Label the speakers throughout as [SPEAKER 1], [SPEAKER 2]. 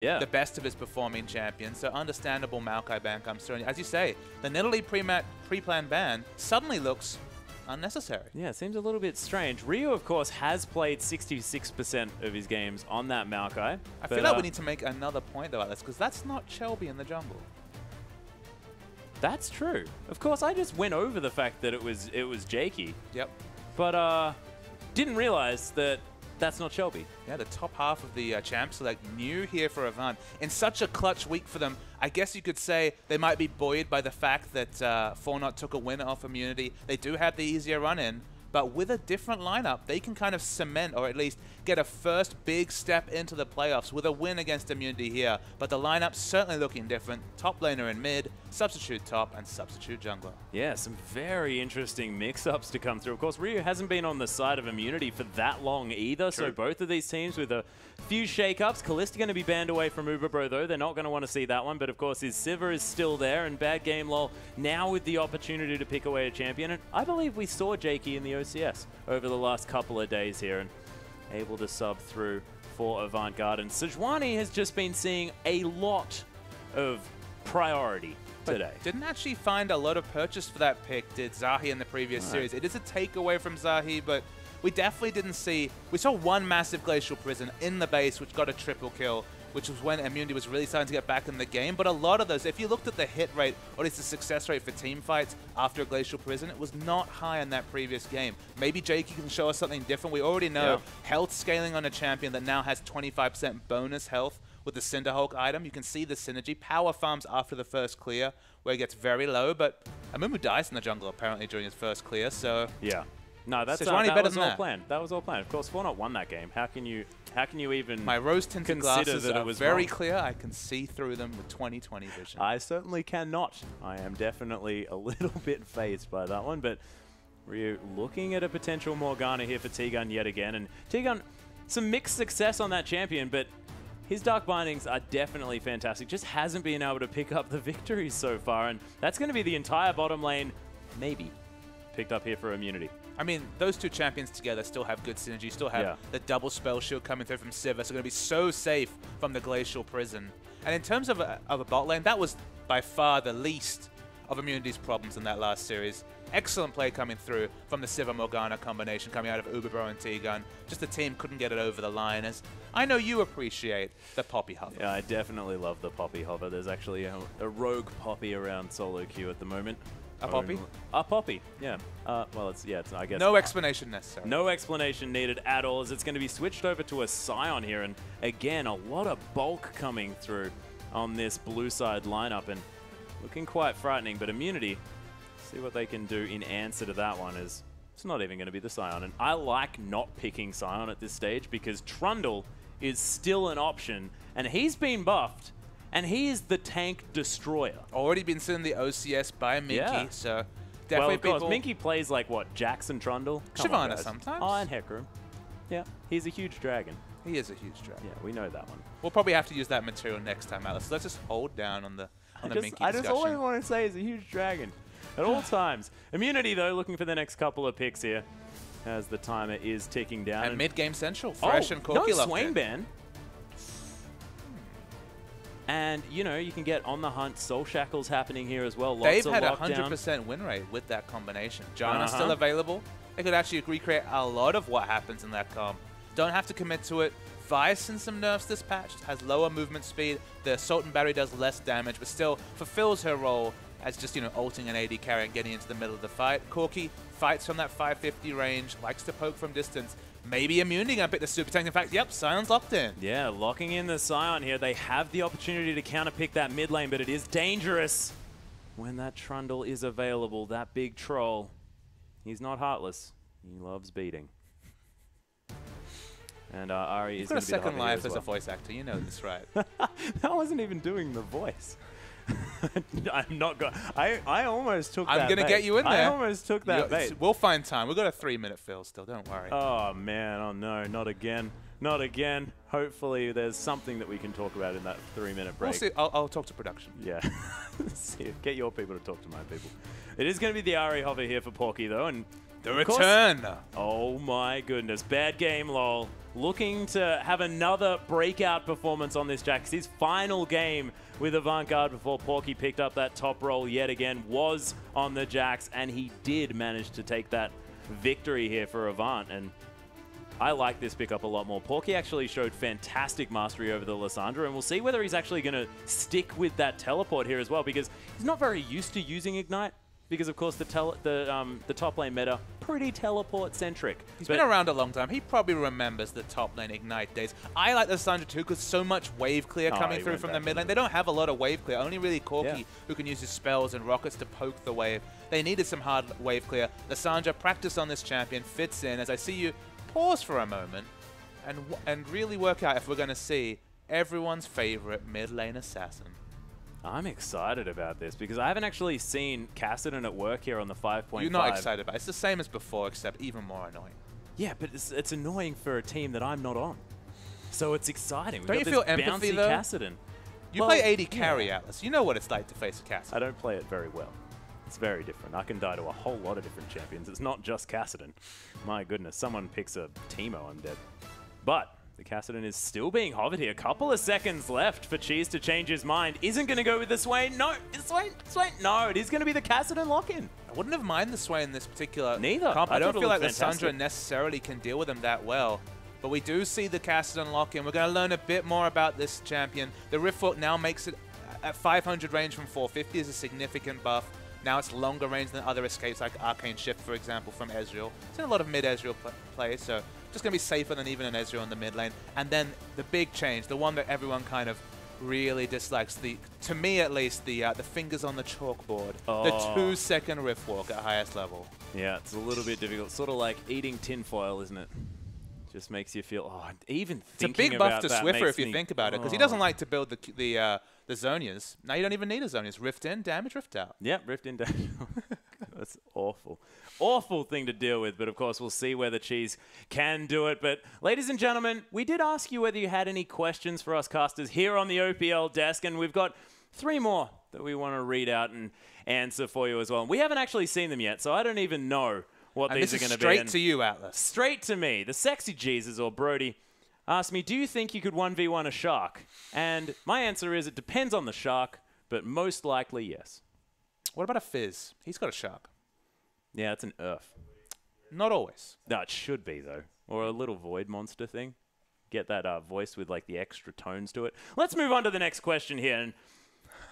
[SPEAKER 1] the best of his performing champions. So understandable Maokai ban comes through. And as you say, the Nidalee pre-planned ban suddenly looks unnecessary.
[SPEAKER 2] Yeah, it seems a little bit strange. Ryu, of course, has played 66% of his games on that Maokai.
[SPEAKER 1] I feel like we need to make another point about this, because that's not Shelby in the jungle.
[SPEAKER 2] That's true. Of course, I just went over the fact that it was Jakey.
[SPEAKER 1] Yep.
[SPEAKER 2] But didn't realize that that's not Shelby.
[SPEAKER 1] Yeah, the top half of the champ select new here for Avant. In such a clutch week for them, I guess you could say they might be buoyed by the fact that Fornot took a win off Immunity. They do have the easier run-in, but with a different lineup, they can kind of cement, or at least get a first big step into the playoffs with a win against Immunity here. But the lineup's certainly looking different. Top laner in mid, substitute top, and substitute jungler.
[SPEAKER 2] Yeah, some very interesting mix-ups to come through. Of course, Ryu hasn't been on the side of Immunity for that long either, so both of these teams with a few shake-ups. Kalista going to be banned away from Uberbro, though. They're not going to want to see that one, but of course his Sivir is still there, and Bad Game Lol now with the opportunity to pick away a champion. And I believe we saw Jakey in the OCS over the last couple of days here, and able to sub through for Avant Garde. And Sejuani has just been seeing a lot of priority today.
[SPEAKER 1] Didn't actually find a lot of purchase for that pick, did Zahi in the previous series. It is a takeaway from Zahi, but we definitely didn't see... We saw one massive Glacial Prison in the base, which got a triple kill, which was when Immunity was really starting to get back in the game. But a lot of those, if you looked at the hit rate, or at least the success rate for team fights after a Glacial Prison, it was not high in that previous game. Maybe Jakey can show us something different. We already know health scaling on a champion that now has 25% bonus health with the Cinderhulk item. You can see the synergy. Power farms after the first clear, where it gets very low, but Amumu dies in the jungle apparently during his first clear, so...
[SPEAKER 2] Yeah. No, that's that was all planned. That was all planned. Of course, Fornot won that game. How can you even
[SPEAKER 1] My rose-tinted glasses that are very clear. I can see through them with 20/20 vision.
[SPEAKER 2] I certainly cannot. I am definitely a little bit phased by that one, but Ryu looking at a potential Morgana here for T-Gun yet again. And T-Gun, some mixed success on that champion, but his Dark Bindings are definitely fantastic. Just hasn't been able to pick up the victories so far, and that's going to be the entire bottom lane, maybe, picked up here for Immunity.
[SPEAKER 1] I mean, those two champions together still have good synergy, still have the double spell shield coming through from Sivir, so going to be so safe from the Glacial Prison. And in terms of a bot lane, that was by far the least of Immunity's problems in that last series. Excellent play coming through from the Sivir Morgana combination coming out of Uberbro and T-Gun. Just the team couldn't get it over the line, as I know you appreciate the Poppy Hover.
[SPEAKER 2] Yeah, I definitely love the Poppy Hover. There's actually a rogue Poppy around solo queue at the moment.
[SPEAKER 1] A Poppy?
[SPEAKER 2] A Poppy, yeah. Well, it's I guess.
[SPEAKER 1] No explanation necessary.
[SPEAKER 2] No explanation needed at all, as it's going to be switched over to a Scion here. And again, a lot of bulk coming through on this blue side lineup, and looking quite frightening. But Immunity, see what they can do in answer to that one, is it's not even going to be the Scion. And I like not picking Scion at this stage, because Trundle is still an option, and he's been buffed. And he is the tank destroyer.
[SPEAKER 1] Already been seen in the OCS by Minky, so definitely
[SPEAKER 2] well, of course, Minky plays like, what, Jackson Trundle?
[SPEAKER 1] Shyvana sometimes.
[SPEAKER 2] Oh, and Hecarim. Yeah, he's a huge dragon.
[SPEAKER 1] He is a huge dragon.
[SPEAKER 2] Yeah, we know that one.
[SPEAKER 1] We'll probably have to use that material next time, Alice. So let's just hold down on the Minky discussion.
[SPEAKER 2] I just always want to say he's a huge dragon at all times. Immunity, though, looking for the next couple of picks here as the timer is ticking down.
[SPEAKER 1] And mid-game central, Fresh and Corky
[SPEAKER 2] no Swain ban. And, you know, you can get On the Hunt, Soul Shackles happening here as well.
[SPEAKER 1] They've had a 100% win rate with that combination. Janna's still available. They could actually recreate a lot of what happens in that comp. Don't have to commit to it. Vice and some nerfs this patch. Has lower movement speed. The Assault and Battery does less damage, but still fulfills her role as just, you know, ulting an AD carry and getting into the middle of the fight. Corky fights from that 550 range, likes to poke from distance. Maybe Immunity going to pick the super tank. In fact, yep, Scion's locked in.
[SPEAKER 2] Yeah, locking in the Scion here. They have the opportunity to counterpick that mid lane, but it is dangerous when that Trundle is available. That big troll. He's not heartless. He loves beating. And Ari is going to be the
[SPEAKER 1] second life as a voice actor. You know this, right?
[SPEAKER 2] That wasn't even doing the voice. I'm not going. I almost took that.
[SPEAKER 1] I'm going to get you in there.
[SPEAKER 2] I almost took that bait.
[SPEAKER 1] We'll find time. We've got a 3-minute fill still. Don't worry.
[SPEAKER 2] Oh man. Oh no. Not again. Not again. Hopefully, there's something that we can talk about in that 3-minute break.
[SPEAKER 1] We'll see. I'll talk to production.
[SPEAKER 2] Yeah. See, get your people to talk to my people. It is going to be the Ari hover here for Porky though, and
[SPEAKER 1] the return.
[SPEAKER 2] Oh my goodness. Bad game, lol. looking to have another breakout performance on this Jax. His final game with Avant Garde before Porky picked up that top role yet again was on the Jax, and he did manage to take that victory here for Avant. And I like this pickup a lot more. Porky actually showed fantastic mastery over the Lissandra, and we'll see whether he's actually going to stick with that teleport here as well, because he's not very used to using Ignite, because of course the top lane meta, pretty teleport-centric.
[SPEAKER 1] He's been around a long time. He probably remembers the top lane Ignite days. I like the Lissandra too, because so much wave clear coming through from the mid lane. They don't have a lot of wave clear. Only really Corki who can use his spells and rockets to poke the wave. They needed some hard wave clear. Lissandra practice on this champion, fits in. As I see you pause for a moment and really work out if we're going to see everyone's favorite mid lane assassin.
[SPEAKER 2] I'm excited about this because I haven't actually seen Kassadin at work here on the 5.5.
[SPEAKER 1] You're not excited about it. It's the same as before, except even more annoying.
[SPEAKER 2] Yeah, but it's annoying for a team that I'm not on. So it's exciting.
[SPEAKER 1] Don't you feel empathy, though?
[SPEAKER 2] Kassadin.
[SPEAKER 1] You play AD carry, Atlas. You know what it's like to face a Kassadin.
[SPEAKER 2] I don't play it very well. It's very different. I can die to a whole lot of different champions. It's not just Kassadin. My goodness, someone picks a Teemo, I'm dead. But the Kassadin is still being hovered here. A couple of seconds left for Cheese to change his mind. Isn't going to go with the Swain. No, Swain. No, it is going to be the Kassadin lock-in.
[SPEAKER 1] I wouldn't have minded the Swain in this particular
[SPEAKER 2] Neither.
[SPEAKER 1] comp. I don't feel like the Lissandra necessarily can deal with him that well. But we do see the Kassadin lock-in. We're going to learn a bit more about this champion. The Riftwalk now makes it at 500 range from 450 is a significant buff. Now it's longer range than other escapes like Arcane Shift, for example, from Ezreal. It's in a lot of mid-Ezreal plays, so just going to be safer than even an Ezreal in the mid lane. And then the big change, the one that everyone kind of really dislikes, to me at least, the fingers on the chalkboard. Oh. The 2-second Riftwalk at highest level.
[SPEAKER 2] Yeah, it's a little bit difficult. Sort of like eating tinfoil, isn't it? Just makes you feel, even thinking about that.
[SPEAKER 1] It's a big buff to Swiffer if you think about it, because he doesn't like to build the Zonias. Now you don't even need a Zonias. Rift in, damage, rift out.
[SPEAKER 2] Yep, rift in, damage. That's awful. Awful thing to deal with, but of course we'll see whether Cheese can do it. But ladies and gentlemen, we did ask you whether you had any questions for us casters here on the OPL desk, and we've got 3 more that we want to read out and answer for you as well. We haven't actually seen them yet, so I don't even know what these are going to be.
[SPEAKER 1] Straight to you, Atlas.
[SPEAKER 2] Straight to me. The Sexy Jesus, or Brody, asked me, do you think you could 1v1 a shark? And my answer is it depends on the shark, but most likely yes.
[SPEAKER 1] What about a Fizz? He's got a shark.
[SPEAKER 2] Yeah, it's an Earth.
[SPEAKER 1] Not always.
[SPEAKER 2] No, it should be, though. Or a little void monster thing. Get that voice with, like, the extra tones to it. Let's move on to the next question here. And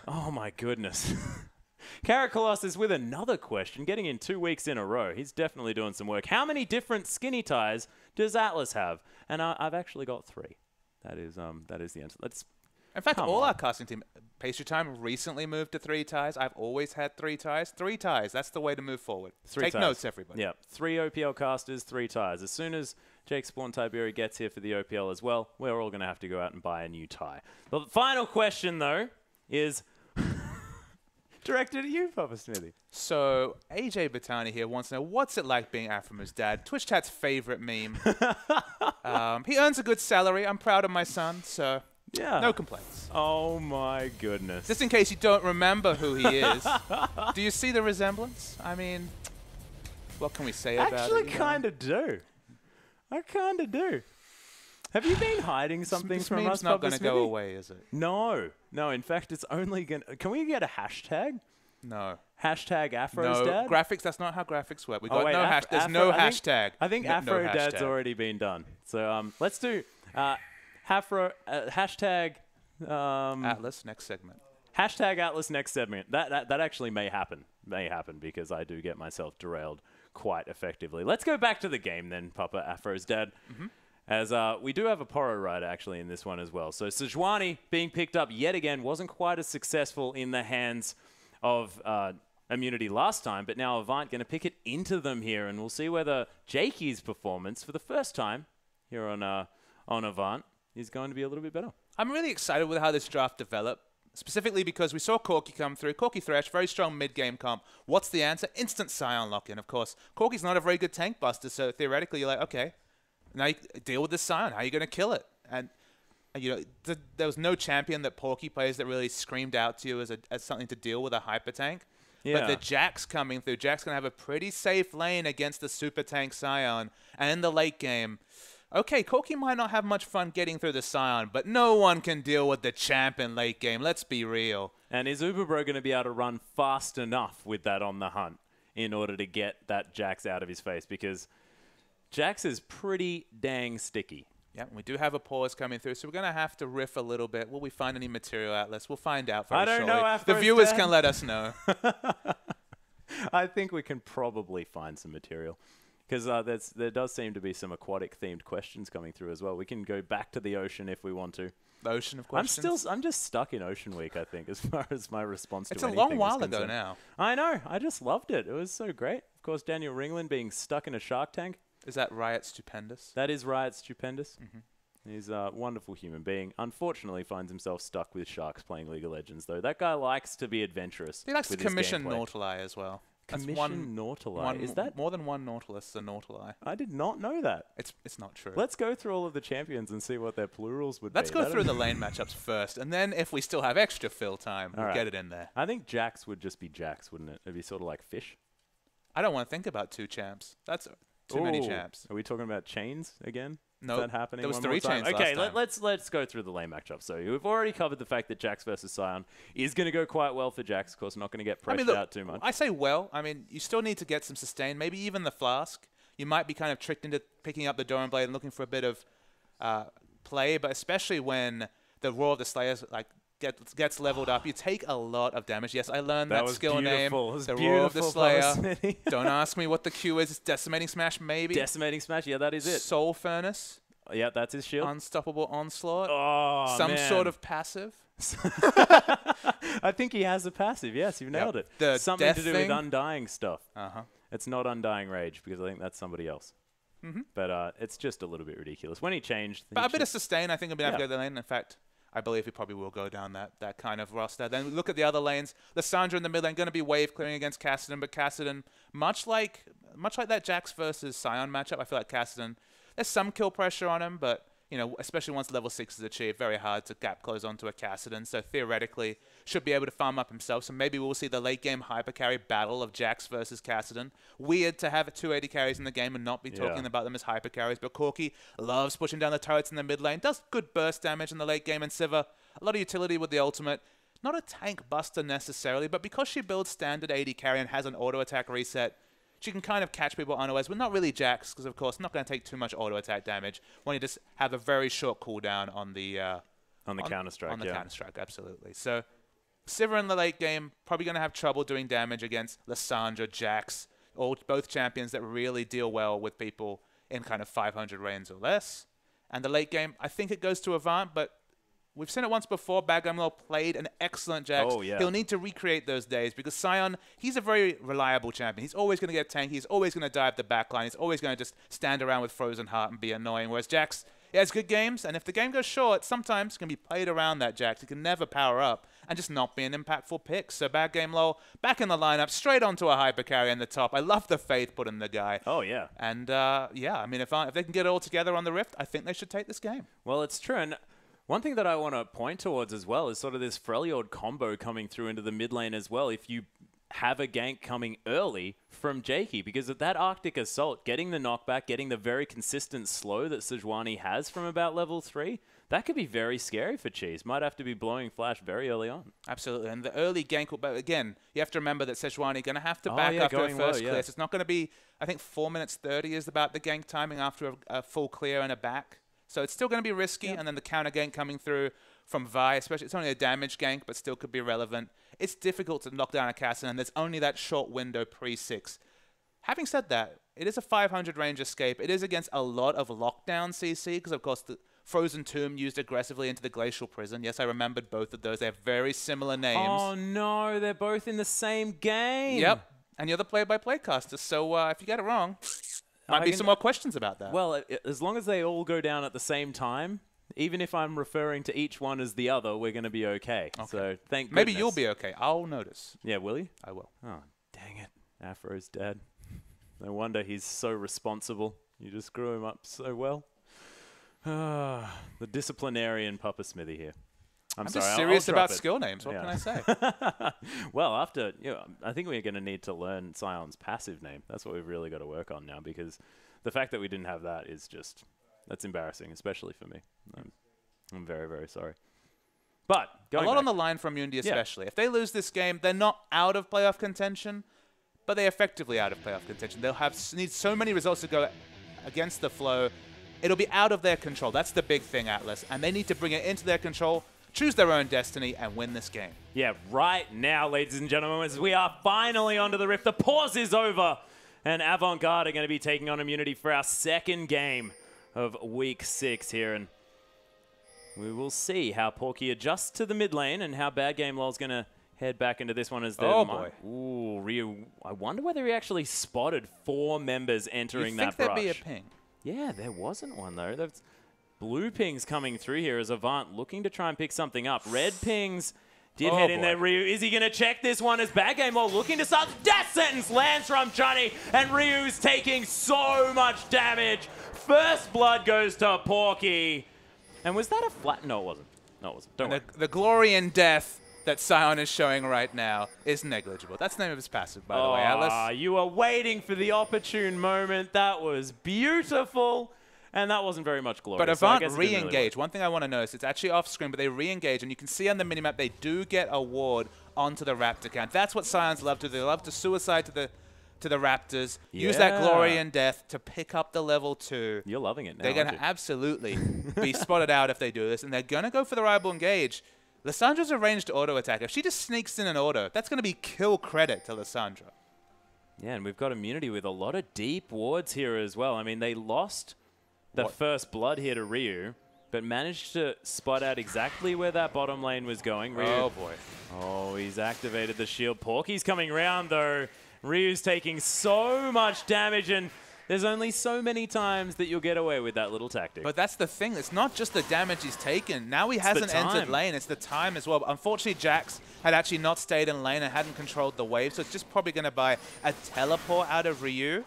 [SPEAKER 2] oh, my goodness. Carrot Colossus with another question, getting in 2 weeks in a row. He's definitely doing some work. How many different skinny ties does Atlas have? And I've actually got 3. That is the answer.
[SPEAKER 1] In fact, all our casting team, Pastry Time recently moved to 3 ties. I've always had 3 ties. 3 ties. That's the way to move forward. Take notes, everybody.
[SPEAKER 2] Yeah, 3 OPL casters, 3 ties. As soon as Jake Spawn Tiberi gets here for the OPL as well, we're all going to have to go out and buy a new tie. The final question, though, is directed at you, Papa Smithy.
[SPEAKER 1] So, AJ Batani here wants to know, what's it like being Aframu's dad? Twitch Chat's favorite meme. He earns a good salary. I'm proud of my son, so yeah, no complaints.
[SPEAKER 2] Oh, my goodness.
[SPEAKER 1] Just in case you don't remember who he is, do you see the resemblance? I mean, what can we say about it?
[SPEAKER 2] Actually, kind of do. I kind of do. Have you been hiding something from us?
[SPEAKER 1] It's not going to go away, is it?
[SPEAKER 2] No. No, in fact, it's only going to... Can we get a hashtag?
[SPEAKER 1] No.
[SPEAKER 2] Hashtag Afro's dad?
[SPEAKER 1] Graphics, that's not how graphics work. We got no hashtag. There's no hashtag.
[SPEAKER 2] I think Afro Dad's already been done. So let's do hashtag...
[SPEAKER 1] Atlas, next segment.
[SPEAKER 2] Hashtag Atlas next segment. That actually may happen. May happen because I do get myself derailed quite effectively. Let's go back to the game then, Papa Afro's dad. As we do have a Poro rider actually in this one as well. So Sejuani being picked up yet again wasn't quite as successful in the hands of Immunity last time, but now Avant going to pick it into them here, and we'll see whether Jakey's performance for the first time here on Avant is going to be a little bit better.
[SPEAKER 1] I'm really excited with how this draft developed, specifically because we saw Corki come through. Corki Thresh, very strong mid-game comp. What's the answer? Instant Scion lock-in, of course. Corki's not a very good tank buster, so theoretically you're like, okay, now you deal with the Scion. How are you going to kill it? And you know, there was no champion that Porky plays that really screamed out to you as something to deal with a hyper tank. Yeah. But the Jax coming through, Jax going to have a pretty safe lane against the super tank Scion. And in the late game, Okay, Corki might not have much fun getting through the Scion, but no one can deal with the champ in late game. Let's be real.
[SPEAKER 2] And is Uberbro going to be able to run fast enough with that on the hunt in order to get that Jax out of his face? Because Jax is pretty dang sticky.
[SPEAKER 1] Yeah, we do have a pause coming through, so we're going to have to riff a little bit. Will we find any material outlets? We'll find out very shortly.
[SPEAKER 2] I don't know.
[SPEAKER 1] The viewers can let us know.
[SPEAKER 2] I think we can probably find some material. Because there does seem to be some aquatic-themed questions coming through as well. We can go back to the ocean if we want to.
[SPEAKER 1] The ocean of questions?
[SPEAKER 2] I'm just stuck in Ocean Week, I think, as far as my response to anything.
[SPEAKER 1] It's a long while ago now.
[SPEAKER 2] I know. I just loved it. It was so great. Of course, Daniel Ringland being stuck in a shark tank.
[SPEAKER 1] Is that Riot Stupendous?
[SPEAKER 2] That is Riot Stupendous. He's a wonderful human being. Unfortunately, finds himself stuck with sharks playing League of Legends, though. That guy likes to be adventurous.
[SPEAKER 1] He likes to commission Nautili as well.
[SPEAKER 2] Commission Nautili. Is that
[SPEAKER 1] more than one Nautilus? A Nautili.
[SPEAKER 2] I did not know that.
[SPEAKER 1] It's not true.
[SPEAKER 2] Let's go through all of the champions and see what their plurals would
[SPEAKER 1] Let's
[SPEAKER 2] be.
[SPEAKER 1] go through the lane matchups first, and then if we still have extra fill time, we'll get it in there.
[SPEAKER 2] I think Jax would just be Jax, wouldn't it? It'd be sort of like Fish.
[SPEAKER 1] I don't want to think about 2 champs. That's too many champs.
[SPEAKER 2] Are we talking about chains again?
[SPEAKER 1] No,
[SPEAKER 2] Is that happening?
[SPEAKER 1] There was
[SPEAKER 2] one
[SPEAKER 1] 3
[SPEAKER 2] more time?
[SPEAKER 1] chains
[SPEAKER 2] Okay,
[SPEAKER 1] last time.
[SPEAKER 2] let's go through the lane matchup. So we've already covered the fact that Jax versus Scion is going to go quite well for Jax. Of course, not going to get pressured out too much.
[SPEAKER 1] I say well. I mean, you still need to get some sustain. Maybe even the flask. You might be kind of tricked into picking up the Doran Blade and looking for a bit of play, but especially when the Roar of the Slayers gets leveled up, you take a lot of damage. Yes, I learned that skill name. The Roar of the Slayer. Don't ask me what the Q is. It's Decimating Smash, maybe.
[SPEAKER 2] Decimating Smash, yeah, that is it.
[SPEAKER 1] Soul Furnace.
[SPEAKER 2] Yeah, that's his shield.
[SPEAKER 1] Unstoppable Onslaught.
[SPEAKER 2] Oh,
[SPEAKER 1] Some sort of passive.
[SPEAKER 2] I think he has a passive. Yes, you've nailed it. Something to do with Undying stuff. It's not Undying Rage because I think that's somebody else. But it's just a little bit ridiculous. When he changed...
[SPEAKER 1] But a bit of sustain, I think I'll be able to go to the lane. In fact, I believe he probably will go down that kind of roster. Then look at the other lanes. Lissandra in the mid lane going to be wave clearing against Kassadin, but Kassadin, much like that Jax versus Scion matchup, I feel like Kassadin, there's some kill pressure on him, but you know, especially once level 6 is achieved, very hard to gap close onto a Kassadin. So theoretically, should be able to farm up himself. So maybe we'll see the late game hyper carry battle of Jax versus Kassadin. Weird to have 2 AD carries in the game and not be talking about them as hyper carries. But Corki loves pushing down the turrets in the mid lane. Does good burst damage in the late game. And Sivir, a lot of utility with the ultimate. Not a tank buster necessarily, but because she builds standard AD carry and has an auto attack reset, she can kind of catch people unawares, but not really Jax, because of course not going to take too much auto attack damage when you just have a very short cooldown on the
[SPEAKER 2] counter strike.
[SPEAKER 1] On the counter strike, absolutely. So Sivir in the late game probably going to have trouble doing damage against Lissandra, Jax, both champions that really deal well with people in kind of 500 range or less. And the late game, I think it goes to Avant, but we've seen it once before. Bagamlo played an excellent Jax.
[SPEAKER 2] Oh, yeah.
[SPEAKER 1] He'll need to recreate those days because Scion, he's a very reliable champion. He's always going to get tanky. He's always going to dive the backline. He's always going to just stand around with Frozen Heart and be annoying. Whereas Jax, he has good games, and if the game goes short, sometimes it can be played around that Jax. He can never power up and just not be an impactful pick. So Bad Game Low, back in the lineup, straight onto a hyper carry in the top. I love the faith put in the guy.
[SPEAKER 2] Oh, yeah.
[SPEAKER 1] And, yeah, I mean, if they can get it all together on the Rift, I think they should take this game.
[SPEAKER 2] Well, it's true, and one thing that I want to point towards as well is sort of this Freljord combo coming through into the mid lane as well. If you have a gank coming early from Jakey, because of that Arctic Assault, getting the knockback, getting the very consistent slow that Sejuani has from about level 3, that could be very scary for Cheese. Might have to be blowing Flash very early on. Absolutely, and the early gank, but again, you have to remember that Sejuani going to have to back after a first clear. So it's not going to be, I think 4 minutes 30 is about the gank timing after a full clear and a back. So it's still going to be risky, and then the counter gank coming through from Vi, especially, it's only a damage gank, but still could be relevant. It's difficult to knock down a Kassadin, and there's only that short window pre-6. Having said that, it is a 500 range escape. It is against a lot of lockdown CC, because of course the Frozen Tomb used aggressively into the Glacial Prison. Yes, I remembered both of those. They have very similar names. Oh no, they're both in the same game.
[SPEAKER 1] Yep, and you're the play-by-play caster, so if you get it wrong, might be some more questions about that.
[SPEAKER 2] Well, as long as they all go down at the same time, even if I'm referring to each one as the other, we're going to be okay. So thank goodness.
[SPEAKER 1] Maybe you'll be okay. I'll notice.
[SPEAKER 2] Yeah, will you?
[SPEAKER 1] I will.
[SPEAKER 2] Oh, dang it. Afro's dead. No wonder he's so responsible. You just grew him up so well. The disciplinarian Papa Smithy here. I'm sorry,
[SPEAKER 1] just serious about
[SPEAKER 2] it.
[SPEAKER 1] Skill names. What can I say?
[SPEAKER 2] Well, after, I think we're going to need to learn Sion's passive name. That's what we've really got to work on now, because the fact that we didn't have that is just that's embarrassing, especially for me. I'm very, very sorry. But
[SPEAKER 1] a lot on the line for Immunity especially. If they lose this game, they're not out of playoff contention, but they're effectively out of playoff contention. They'll need so many results to go against the flow. It'll be out of their control. That's the big thing, Atlas. And they need to bring it into their control, choose their own destiny, and win this game.
[SPEAKER 2] Yeah, right now, ladies and gentlemen, as we are finally onto the Rift. The pause is over. And Avant Garde are going to be taking on Immunity for our second game of Week 6 here. And we will see how Porky adjusts to the mid lane and how Bad Game Lol's going to head back into this one as the...
[SPEAKER 1] Oh, boy.
[SPEAKER 2] Ooh, Ryu. I wonder whether he actually spotted 4 members entering that brush.
[SPEAKER 1] You'd think there'd be a ping.
[SPEAKER 2] Yeah, there wasn't one, though. There's blue pings coming through here as Avant looking to try and pick something up. Red pings did head in there. Ryu, is he going to check this one as Bad Game Lol looking to start? Death Sentence lands from Johnny, and Ryu's taking so much damage. First blood goes to Porky. And was that a flat? No, it wasn't. No, it wasn't. Don't worry.
[SPEAKER 1] The glory in death that Sion is showing right now is negligible. That's the name of his passive, by the way, Atlas.
[SPEAKER 2] You were waiting for the opportune moment. That was beautiful. And that wasn't very much glory.
[SPEAKER 1] But Avant re-engage. One thing I want to notice, it's actually off screen, but they re-engage, and you can see on the minimap they do get a ward onto the Raptor camp. That's what Sions love to do. They love to suicide to the Raptors, use that glory and death to pick up the level 2.
[SPEAKER 2] You're loving it now.
[SPEAKER 1] They're going to absolutely be spotted out if they do this, and they're going to go for the rival engage. Lissandra's a ranged auto attack. If she just sneaks in an auto, that's going to be kill credit to Lissandra.
[SPEAKER 2] Yeah, and we've got Immunity with a lot of deep wards here as well. I mean, they lost the first blood here to Ryu, but managed to spot out exactly where that bottom lane was going. Ryu,
[SPEAKER 1] oh, boy.
[SPEAKER 2] Oh, he's activated the shield. Porky's coming round, though. Ryu's taking so much damage, and there's only so many times that you'll get away with that little tactic.
[SPEAKER 1] But that's the thing. It's not just the damage he's taken. Now he hasn't entered lane. It's the time as well. But unfortunately, Jax had actually not stayed in lane and hadn't controlled the wave, so it's just probably going to buy a teleport out of Ryu.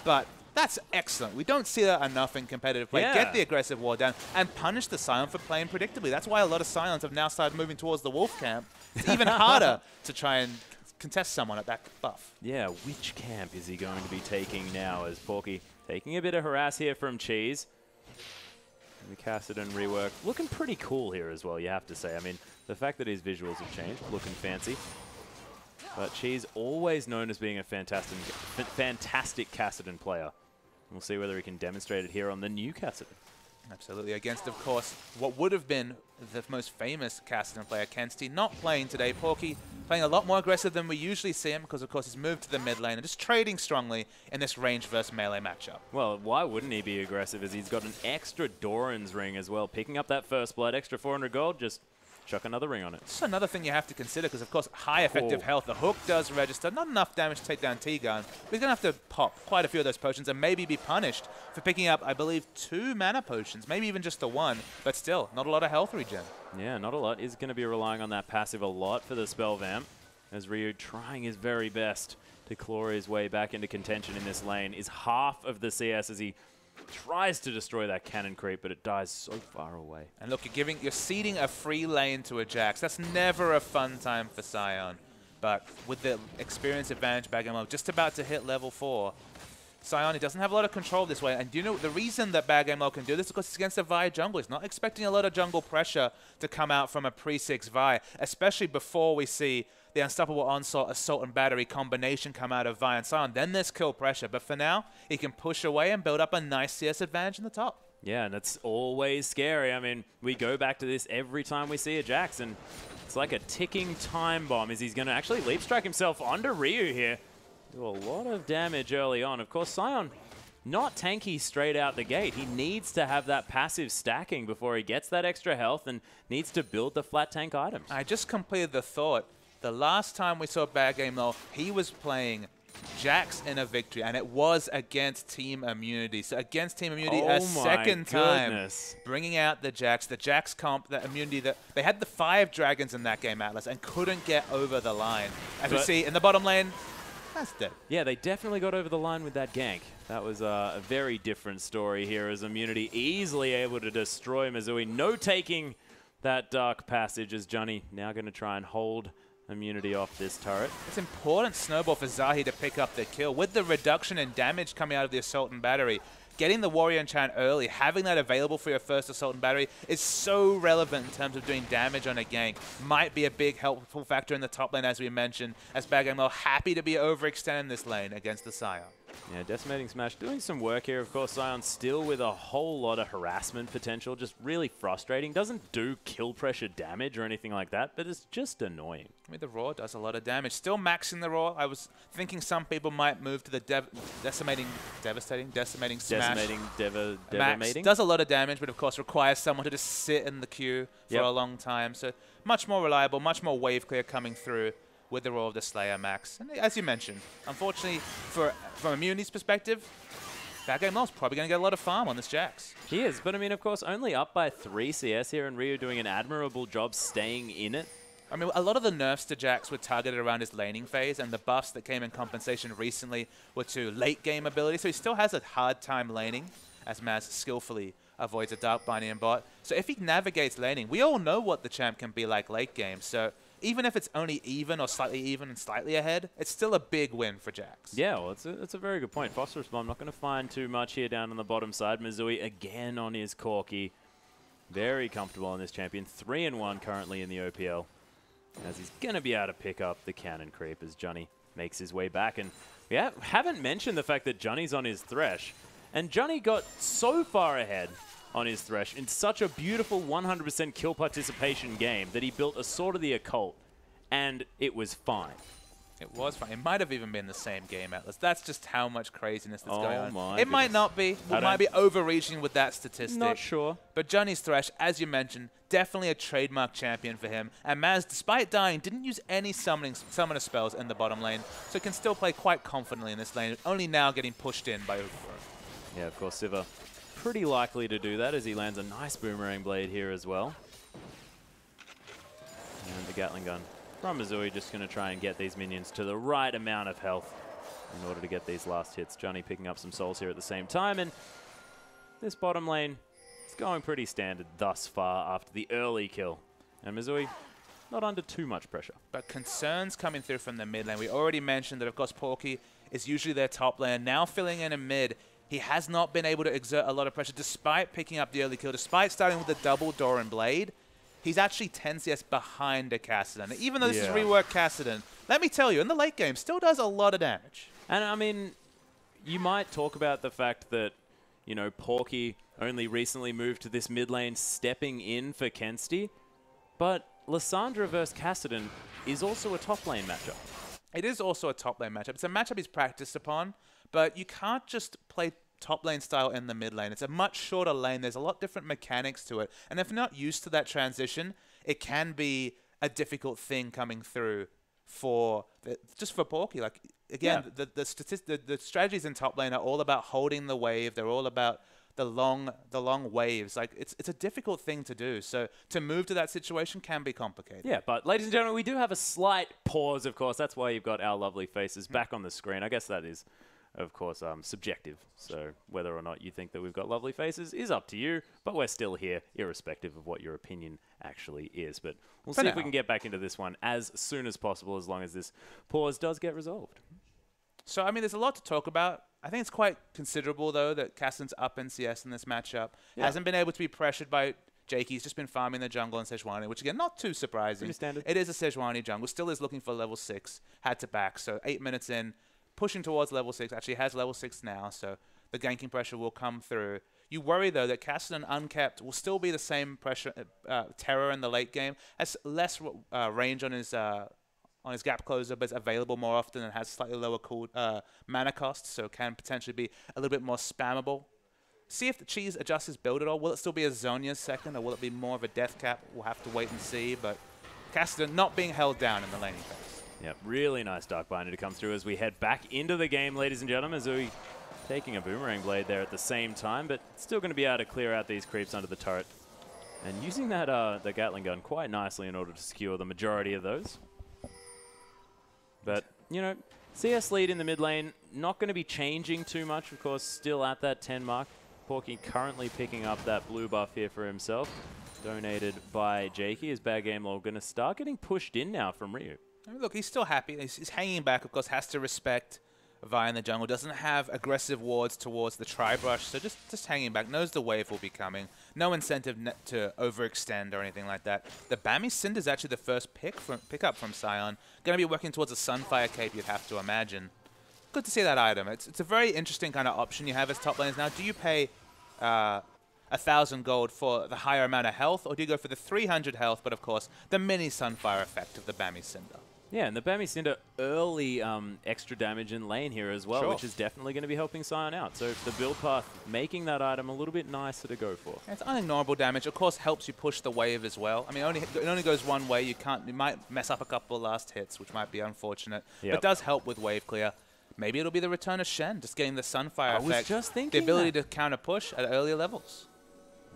[SPEAKER 1] But that's excellent. We don't see that enough in competitive play. Get the aggressive ward down and punish the Sion for playing predictably. That's why a lot of Sions have now started moving towards the Wolf camp. It's even harder to try and contest someone at that buff.
[SPEAKER 2] Yeah, which camp is he going to be taking now as Porky taking a bit of harass here from Cheese? And the Cassidon rework looking pretty cool here as well, you have to say. I mean, the fact that his visuals have changed, looking fancy. But Cheese always known as being a fantastic Cassidon player. We'll see whether he can demonstrate it here on the new Cassidon.
[SPEAKER 1] Absolutely. Against, of course, what would have been the most famous Cassidon player, Kensti, not playing today. Porky playing a lot more aggressive than we usually see him because, of course, he's moved to the mid lane and just trading strongly in this range versus melee matchup.
[SPEAKER 2] Well, why wouldn't he be aggressive as he's got an extra Doran's ring as well. Picking up that first blood, extra 400 gold, just chuck another ring on it.
[SPEAKER 1] It's another thing you have to consider because, of course, high effective health. The hook does register. Not enough damage to take down T-Gun. But he's going to have to pop quite a few of those potions and maybe be punished for picking up, I believe, 2 mana potions. Maybe even just the 1. But still, not a lot of health regen.
[SPEAKER 2] Yeah, not a lot. He's going to be relying on that passive a lot for the spell vamp. As Ryu trying his very best to claw his way back into contention in this lane. Is half of the CS as he tries to destroy that cannon creep, but it dies so far away.
[SPEAKER 1] And look, you're ceding a free lane to a Jax. That's never a fun time for Sion. But with the experience advantage back in just about to hit level 4, Sion, he doesn't have a lot of control this way. And do you know the reason that Bad Game Lol can do this is because it's against a Vi jungle. He's not expecting a lot of jungle pressure to come out from a pre-6 Vi, especially before we see the Unstoppable Onslaught, Assault, and Battery combination come out of Vi and Sion. Then there's kill pressure. But for now, he can push away and build up a nice CS advantage in the top.
[SPEAKER 2] Yeah, and it's always scary. I mean, we go back to this every time we see a Jax, and it's like a ticking time bomb as he's going to actually leap strike himself onto Ryu here. Do a lot of damage early on. Of course, Sion not tanky straight out the gate. He needs to have that passive stacking before he gets that extra health and needs to build the flat tank items.
[SPEAKER 1] I just completed the thought. The last time we saw Bad Game Lol, he was playing Jax in a victory, and it was against Team Immunity. So against Team Immunity, a second time, bringing out the Jax comp, the Immunity, that they had the 5 dragons in that game, Atlas, and couldn't get over the line. As we see in the bottom lane, that's dead.
[SPEAKER 2] Yeah, they definitely got over the line with that gank. That was a very different story here as Immunity easily able to destroy Misui. No taking that Dark Passage as Johnny now going to try and hold Immunity off this turret.
[SPEAKER 1] It's important snowball for Zahi to pick up the kill. With the reduction in damage coming out of the Assault and Battery, getting the Warrior Enchant early, having that available for your first Assault and Battery is so relevant in terms of doing damage on a gank. Might be a big helpful factor in the top lane, as we mentioned, as Bad Game Law happy to be overextending this lane against the Scion.
[SPEAKER 2] Yeah, Decimating Smash doing some work here. Of course, Scion still with a whole lot of harassment potential, just really frustrating. Doesn't do kill pressure damage or anything like that, but it's just annoying.
[SPEAKER 1] I mean, the Roar does a lot of damage. Still maxing the Roar. I was thinking some people might move to the Decimating Smash. Max does a lot of damage, but of course requires someone to just sit in the queue for a long time. So much more reliable, much more wave clear coming through with the Roar of the Slayer Max. And as you mentioned, unfortunately, from Immunity's perspective, Bad Game Law's probably going to get a lot of farm on this Jax.
[SPEAKER 2] He is, but I mean, of course, only up by 3 CS here, and Ryu doing an admirable job staying in it.
[SPEAKER 1] I mean, a lot of the nerfs to Jax were targeted around his laning phase, and the buffs that came in compensation recently were to late game ability, so he still has a hard time laning, as Maz skillfully avoids a Dark Binding and bot. So if he navigates laning, we all know what the champ can be like late game, so even if it's only even or slightly even and slightly ahead, it's still a big win for Jax.
[SPEAKER 2] Yeah, well, it's a very good point. Phosphorus Bomb not going to find too much here down on the bottom side. Misui again on his Corki. Very comfortable on this champion. 3-1 currently in the OPL. As he's going to be able to pick up the cannon creep as Johnny makes his way back. And we haven't mentioned the fact that Johnny's on his Thresh. And Johnny got so far ahead on his Thresh in such a beautiful 100% kill participation game that he built a Sword of the Occult, and it was fine.
[SPEAKER 1] It was fine. It might have even been the same game, Atlas. That's just how much craziness that's going on.
[SPEAKER 2] My
[SPEAKER 1] it might not be. We might be overreaching with that statistic.
[SPEAKER 2] Not sure.
[SPEAKER 1] But Johnny's Thresh, as you mentioned, definitely a trademark champion for him. And Maz, despite dying, didn't use any summoner spells in the bottom lane, so can still play quite confidently in this lane, only now getting pushed in by Overthrow.
[SPEAKER 2] Yeah, of course, Siva pretty likely to do that as he lands a nice Boomerang Blade here as well. And the Gatling Gun from Misui just going to try and get these minions to the right amount of health in order to get these last hits. Johnny picking up some souls here at the same time, and this bottom lane is going pretty standard thus far after the early kill. And Misui not under too much pressure. But
[SPEAKER 1] concerns coming through from the mid lane. We already mentioned that, of course, Porky is usually their top lane. Now filling in a mid, he has not been able to exert a lot of pressure despite picking up the early kill, despite starting with a double Doran Blade. He's actually 10 CS behind a Kassadin. Even though this is reworked Kassadin, let me tell you, in the late game, still does a lot of damage.
[SPEAKER 2] And I mean, you might talk about the fact that, you know, Porky only recently moved to this mid lane, stepping in for Kensti, but Lissandra versus Kassadin is also a top lane matchup.
[SPEAKER 1] It is also a top lane matchup. It's a matchup he's practiced upon, but you can't just play top lane style in the mid lane. It's a much shorter lane. There's a lot different mechanics to it. And if you're not used to that transition, it can be a difficult thing coming through for just for Porky. Like again, the strategies in top lane are all about holding the wave. They're all about the long waves. Like it's a difficult thing to do. So to move to that situation can be complicated.
[SPEAKER 2] Yeah, but ladies and gentlemen, we do have a slight pause, of course. That's why you've got our lovely faces back on the screen. I guess that is, of course, subjective. So whether or not you think that we've got lovely faces is up to you, but we're still here, irrespective of what your opinion actually is. But we'll see if we can get back into this one as soon as possible, as long as this pause does get resolved.
[SPEAKER 1] So, I mean, there's a lot to talk about. I think it's quite considerable, though, that Kassadin's up in CS in this matchup. Yeah. Hasn't been able to be pressured by Jakey. He's just been farming the jungle in Sejuani, which, again, not too surprising.
[SPEAKER 2] Pretty standard.
[SPEAKER 1] It is a Sejuani jungle. Still is looking for level 6. Had to back. So 8 minutes in, pushing towards level 6. Actually has level 6 now, so the ganking pressure will come through. You worry, though, that Kassadin unkept will still be the same pressure terror in the late game. Has less range on his gap closer, but is available more often and has slightly lower mana costs, so can potentially be a little bit more spammable. See if the Cheese adjusts his build at all. Will it still be a Zhonya's second, or will it be more of a death cap? We'll have to wait and see, but Kassadin not being held down in the laning phase.
[SPEAKER 2] Yeah, really nice Dark Binder to come through as we head back into the game, ladies and gentlemen. Zui taking a Boomerang Blade there at the same time, but still going to be able to clear out these creeps under the turret. And using that the Gatling gun quite nicely in order to secure the majority of those. But, you know, CS lead in the mid lane, not going to be changing too much, of course, still at that 10 mark. Porky currently picking up that blue buff here for himself, donated by Jakey. His Bad Game Law going to start getting pushed in now from Ryu.
[SPEAKER 1] I mean, look, he's still happy. He's hanging back, of course, has to respect Vi in the jungle. Doesn't have aggressive wards towards the Tri-Brush, so just hanging back. Knows the wave will be coming. No incentive to overextend or anything like that. The Bami Cinder is actually the first pick up from Sion. Going to be working towards a Sunfire cape, you'd have to imagine. Good to see that item. It's a very interesting kind of option you have as top laners. Now, do you pay 1,000 gold for the higher amount of health, or do you go for the 300 health, but of course, the mini Sunfire effect of the Bami Cinder?
[SPEAKER 2] Yeah, and the Bami Cinder early extra damage in lane here as well, which is definitely going to be helping Sion out. So the build path making that item a little bit nicer to go for.
[SPEAKER 1] Yeah, it's unignorable damage. Of course, helps you push the wave as well. I mean, it only goes one way. You might mess up a couple of last hits, which might be unfortunate. But it does help with wave clear. Maybe it'll be the return of Shen, just getting the Sunfire effect.
[SPEAKER 2] I was just thinking
[SPEAKER 1] the ability to counter push at earlier levels.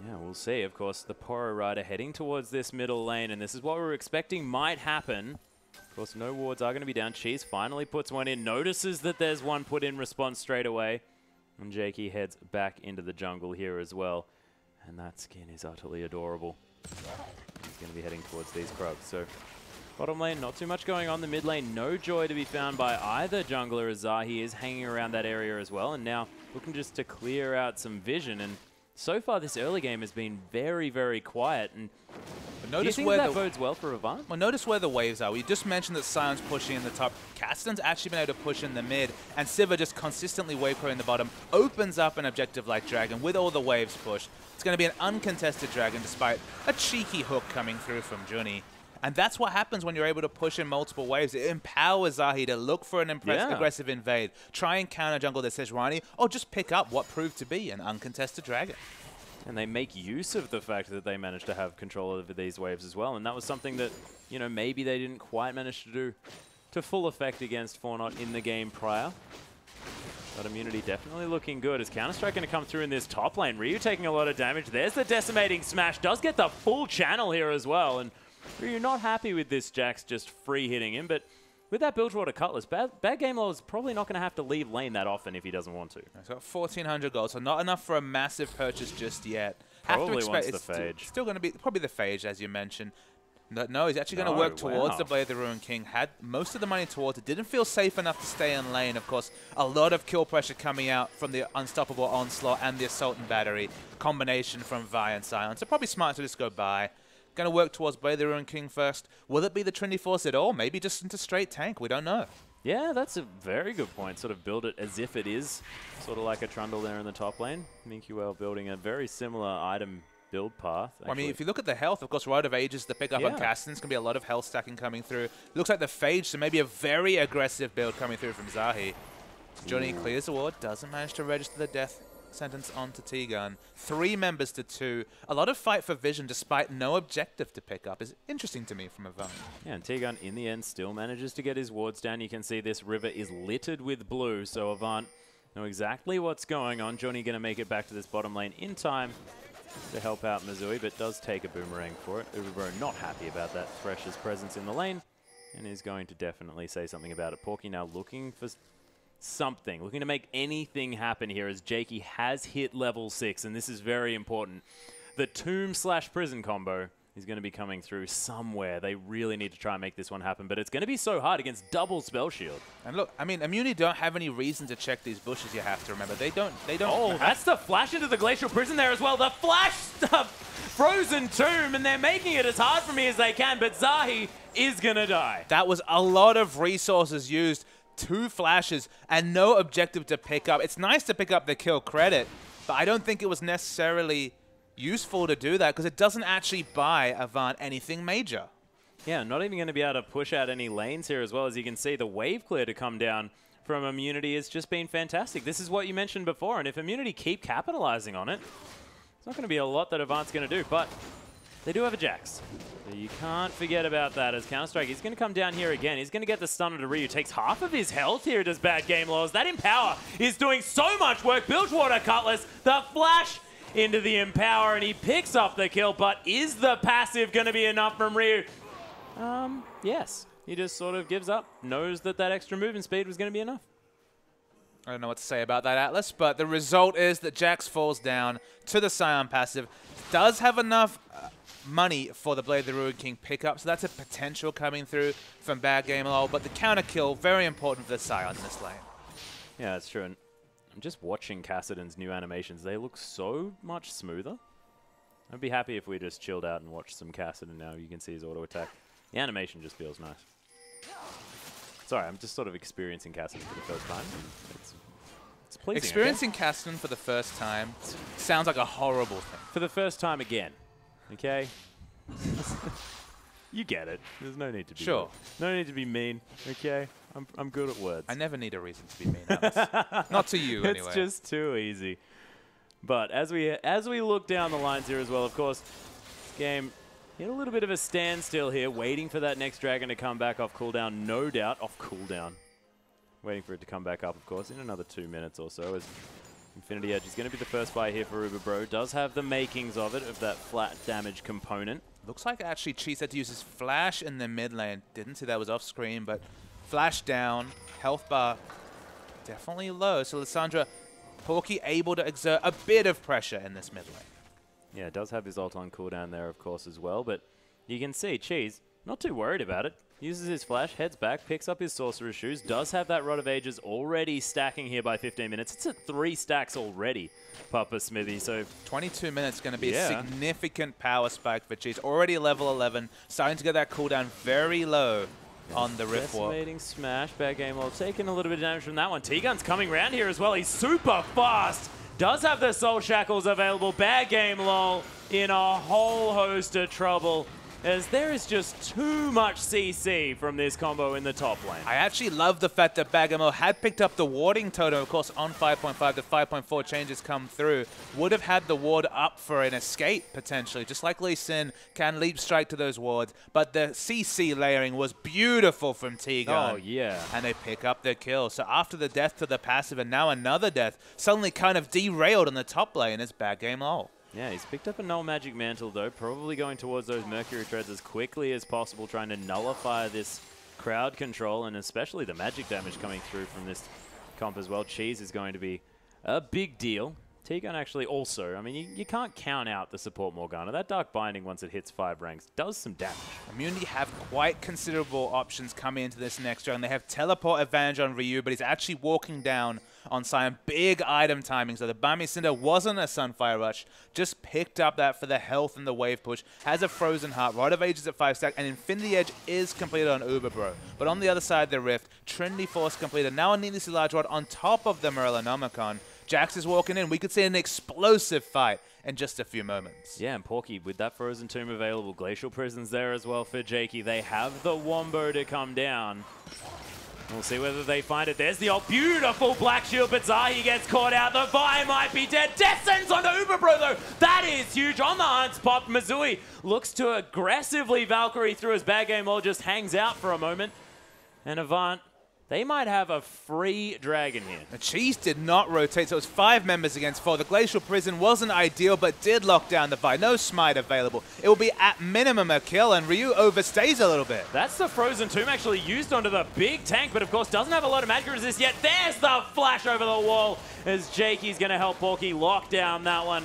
[SPEAKER 2] Yeah, we'll see. Of course, the Poro Rider heading towards this middle lane, and this is what we're expecting might happen. Of course, no wards are going to be down. Cheese finally puts one in, notices that there's one put in response straight away. And Jakey heads back into the jungle here as well. And that skin is utterly adorable. He's going to be heading towards these Krugs. So, bottom lane, not too much going on. The mid lane, no joy to be found by either jungler, as Zahi is hanging around that area as well. And now looking just to clear out some vision. And so far, this early game has been very, very quiet. And do you think that bodes well for Avant?
[SPEAKER 1] Well, notice where the waves are. We just mentioned that Sion's pushing in the top. Castan's actually been able to push in the mid, and Sivir just consistently wave clearing the bottom, opens up an objective like Dragon with all the waves pushed. It's going to be an uncontested Dragon despite a cheeky hook coming through from Juni. And that's what happens when you're able to push in multiple waves. It empowers Zahi to look for an aggressive invade, try and counter jungle the Sejuani, or just pick up what proved to be an uncontested Dragon.
[SPEAKER 2] And they make use of the fact that they managed to have control over these waves as well. And that was something that, you know, maybe they didn't quite manage to do to full effect against Fortnite in the game prior. But immunity definitely looking good. Is Counter-Strike going to come through in this top lane? Ryu taking a lot of damage. There's the decimating smash. Does get the full channel here as well. And Ryu not happy with this Jax just free hitting him. But with that Bilgewater Cutlass, Bad Game Law is probably not going to have to leave lane that often if he doesn't want to.
[SPEAKER 1] He's got 1,400 gold, so not enough for a massive purchase just yet.
[SPEAKER 2] Probably wants the Phage.
[SPEAKER 1] Still going to be probably the Phage, as you mentioned. No, he's actually going to work towards the Blade of the Ruined King. Had most of the money towards it. Didn't feel safe enough to stay in lane. Of course, a lot of kill pressure coming out from the Unstoppable Onslaught and the Assault and Battery combination from Vi and Sion. So probably smart to just go by. Going to work towards Blade of the Ruined King first. Will it be the Trinity Force at all? Maybe just into straight tank. We don't know.
[SPEAKER 2] Yeah, that's a very good point. Sort of build it as if it is sort of like a Trundle there in the top lane. Minkuel building a very similar item build path.
[SPEAKER 1] Well, I mean, if you look at the health, of course, Rite of Ages, the pickup on Castan's going to be a lot of health stacking coming through. Looks like the Phage, so maybe a very aggressive build coming through from Zahi. Johnny clears the ward, doesn't manage to register the death sentence onto T-Gun. 3 members to 2. A lot of fight for vision despite no objective to pick up is interesting to me from Avant.
[SPEAKER 2] Yeah, and T-Gun in the end still manages to get his wards down. You can see this river is littered with blue, so Avant know exactly what's going on. Johnny going to make it back to this bottom lane in time to help out Missouri, but does take a boomerang for it. Ubero not happy about that Thresher's presence in the lane, and is going to definitely say something about it. Porky now looking for something, looking to make anything happen here, as Jakey has hit level 6, and this is very important. The Tomb/Prison combo is going to be coming through somewhere. They really need to try and make this one happen, but it's going to be so hard against double spell shield. And
[SPEAKER 1] look, I mean, Immunity don't have any reason to check these bushes, you have to remember. They don't.
[SPEAKER 2] Oh, that's the flash into the Glacial Prison there as well. The flash stuff, Frozen Tomb, and they're making it as hard for me as they can, but Zahi is going to die.
[SPEAKER 1] That was a lot of resources used. 2 flashes and no objective to pick up. It's nice to pick up the kill credit, but I don't think it was necessarily useful to do that because it doesn't actually buy Avant anything major.
[SPEAKER 2] Yeah, not even going to be able to push out any lanes here as well. As you can see, the wave clear to come down from Immunity has just been fantastic. This is what you mentioned before, and if Immunity keep capitalizing on it, it's not going to be a lot that Avant's going to do, but they do have a Jax. So you can't forget about that as Counter-Strike. He's going to come down here again. He's going to get the stun to Ryu. Takes half of his health here, does Bad Game Laws. That Empower is doing so much work. Bilgewater Cutlass, the flash into the Empower, and he picks up the kill, but is the passive going to be enough from Ryu? Yes. He just sort of gives up, knows that that extra movement speed was going to be enough.
[SPEAKER 1] I don't know what to say about that, Atlas, but the result is that Jax falls down to the Scion passive. Does have enough money for the Blade of the Ruined King pickup, so that's a potential coming through from Bad Game Law, but the counter kill, very important for the Scion in this lane.
[SPEAKER 2] Yeah, that's true. And I'm just watching Kassadin's new animations. They look so much smoother. I'd be happy if we just chilled out and watched some Kassadin now. You can see his auto attack. The animation just feels nice. Sorry, I'm just sort of experiencing Kassadin for the first time. It's pleasing.
[SPEAKER 1] Experiencing Kassadin for the first time sounds like a horrible thing.
[SPEAKER 2] For the first time again, okay? You get it. There's no need to be
[SPEAKER 1] sure.
[SPEAKER 2] No need to be mean, okay? I'm good at words.
[SPEAKER 1] I never need a reason to be mean, Alice. Not to you, anyway.
[SPEAKER 2] It's just too easy. But as we look down the lines here as well, of course, this game hit a little bit of a standstill here, waiting for that next dragon to come back off cooldown, no doubt. Off cooldown. Waiting for it to come back up, of course, in another 2 minutes or so. As Infinity Edge is going to be the first buy here for Uberbro. Does have the makings of it, of that flat damage component. Looks like actually Cheese had to use his flash in the mid lane. Didn't see that was off screen, but flash down, health bar definitely low. So Lissandra, Porky able to exert a bit of pressure in this mid lane. Yeah, does have his ult on cooldown there, of course, as well. But you can see Cheese not too worried about it. Uses his flash, heads back, picks up his Sorcerer's Shoes, does have that Rod of Ages already stacking here by 15 minutes. It's at 3 stacks already, Papa Smithy. So 22 minutes going to be a significant power spike for Cheese. Already level 11, starting to get that cooldown very low on the Rift Walk. Decimating Smash, bad game while taking a little bit of damage from that one. T-Gun's coming around here as well. He's super fast. Does have the Soul Shackles available. Bad game lol in a whole host of trouble, as there is just too much CC from this combo in the top lane. I actually love the fact that Bagamo had picked up the warding totem, of course, on 5.5. The 5.4 changes come through. Would have had the ward up for an escape, potentially. Just like Lee Sin can leap strike to those wards. But the CC layering was beautiful from T-Gun. Oh, yeah. And they pick up their kill. So after the death to the passive and now another death, suddenly kind of derailed on the top lane as bad game lol. Yeah, he's picked up a Null Magic Mantle, though, probably going towards those Mercury Treads as quickly as possible, trying to nullify this crowd control, and especially the magic damage coming through from this comp as well. Cheese is going to be a big deal. T-Gun actually also, I mean, you can't count out the support Morgana. That Dark Binding, once it hits 5 ranks, does some damage. Immunity have quite considerable options coming into this next round. They have teleport advantage on Ryu, but he's actually walking down on Sion. Big item timing. So the Bami Cinder wasn't a Sunfire Rush, just picked up that for the health and the wave push. Has a Frozen Heart, Rod of Ages at 5 stack, and Infinity Edge is completed on Uberbro. But on the other side of the Rift, Trinity Force completed. Now a needlessly large rod on top of the Morellonomicon. Jax is walking in. We could see an explosive fight in just a few moments. Yeah, and Porky with that Frozen Tomb available. Glacial Prison's there as well for Jakey. They have the Wombo to come down. We'll see whether they find it. There's the old beautiful Black Shield, but Zahi gets caught out. The Vi might be dead. Death sends on the Uberbro, though. That is huge. On the Hunt's pop, Mizui looks to aggressively Valkyrie through his bad game all, just hangs out for a moment. And Avant, they might have a free dragon here. The Cheese did not rotate, so it was 5 members against 4. The Glacial Prison wasn't ideal, but did lock down the fight. No smite available. It will be at minimum a kill, and Ryu overstays a little bit. That's the Frozen Tomb actually used onto the big tank, but of course doesn't have a lot of magic resist yet. There's the flash over the wall as Jakey's going to help Porky lock down that one.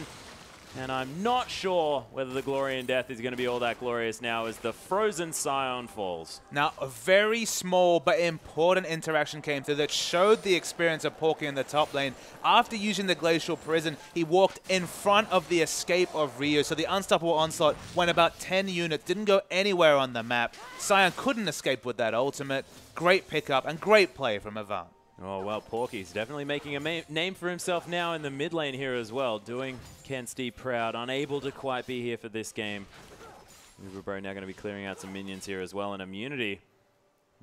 [SPEAKER 2] And I'm not sure whether the glory in death is going to be all that glorious now as the Frozen Scion falls. Now, a very small but important interaction came through that showed the experience of Porky in the top lane. After using the Glacial Prison, he walked in front of the escape of Ryu, so the Unstoppable Onslaught went about 10 units, didn't go anywhere on the map. Scion couldn't escape with that ultimate. Great pickup and great play from Avant. Oh, well, Porky's definitely making a name for himself now in the mid lane here as well, doing Ken Steve proud, unable to quite be here for this game. Uberbro now going to be clearing out some minions here as well, and Immunity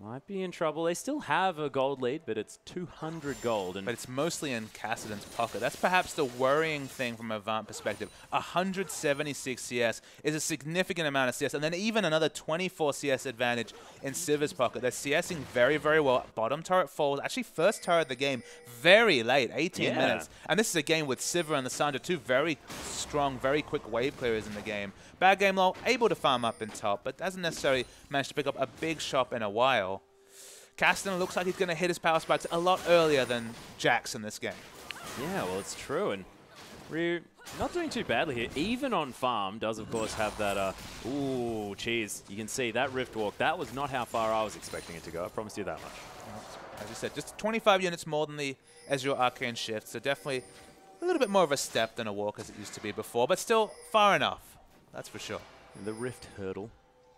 [SPEAKER 2] might be in trouble. They still have a gold lead, but it's 200 gold. But it's mostly in Kassadin's pocket. That's perhaps the worrying thing from Avant perspective. 176 CS is a significant amount of CS, and then even another 24 CS advantage in Siva's pocket. They're CSing very, very well. Bottom turret falls. Actually, first turret of the game very late, 18 minutes. And this is a game with Siva and Lissandra, two very strong, very quick wave clearers in the game. Bad game low, able to farm up in top, but doesn't necessarily manage to pick up a big shop in a while. Kassadin looks like he's going to hit his power spikes a lot earlier than Jax in this game. Yeah, well, it's true. And Ryu Not doing too badly here. Even on farm does, of course, have that, ooh, cheese. You can see that Rift Walk. That was not how far I was expecting it to go. I promise you that much.
[SPEAKER 1] As you said, just 25 units more than the Ezreal Arcane Shift, so definitely a little bit more of a step than a walk as it used to be before, but still far enough. That's for sure.
[SPEAKER 2] And the Rift Hurdle.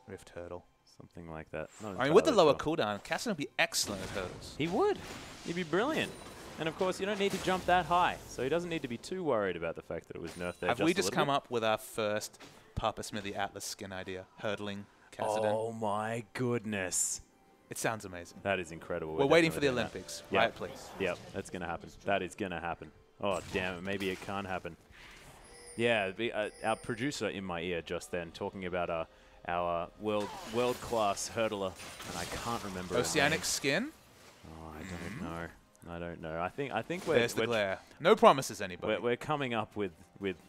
[SPEAKER 1] Rift Hurdle.
[SPEAKER 2] Something like that.
[SPEAKER 1] I mean, with the lower cooldown, Cassidy would be excellent at hurdles.
[SPEAKER 2] He would. He'd be brilliant. And of course, you don't need to jump that high, so he doesn't need to be too worried about the fact that it was nerfed there.
[SPEAKER 1] Have we just come up with our first Papa Smithy Atlas skin idea? Hurdling Cassidy.
[SPEAKER 2] Oh my goodness.
[SPEAKER 1] It sounds amazing.
[SPEAKER 2] That is incredible.
[SPEAKER 1] We're waiting for the Olympics.
[SPEAKER 2] Yep.
[SPEAKER 1] Right, please.
[SPEAKER 2] Yep, that's going to happen. That is going to happen. Oh, damn it. Maybe it can't happen. Yeah, our producer in my ear just then talking about our world-class hurdler, and I can't remember
[SPEAKER 1] Oceanic skin?
[SPEAKER 2] Oh, I don't know. I don't know. I think
[SPEAKER 1] There's the glare. No promises, anybody.
[SPEAKER 2] We're coming up with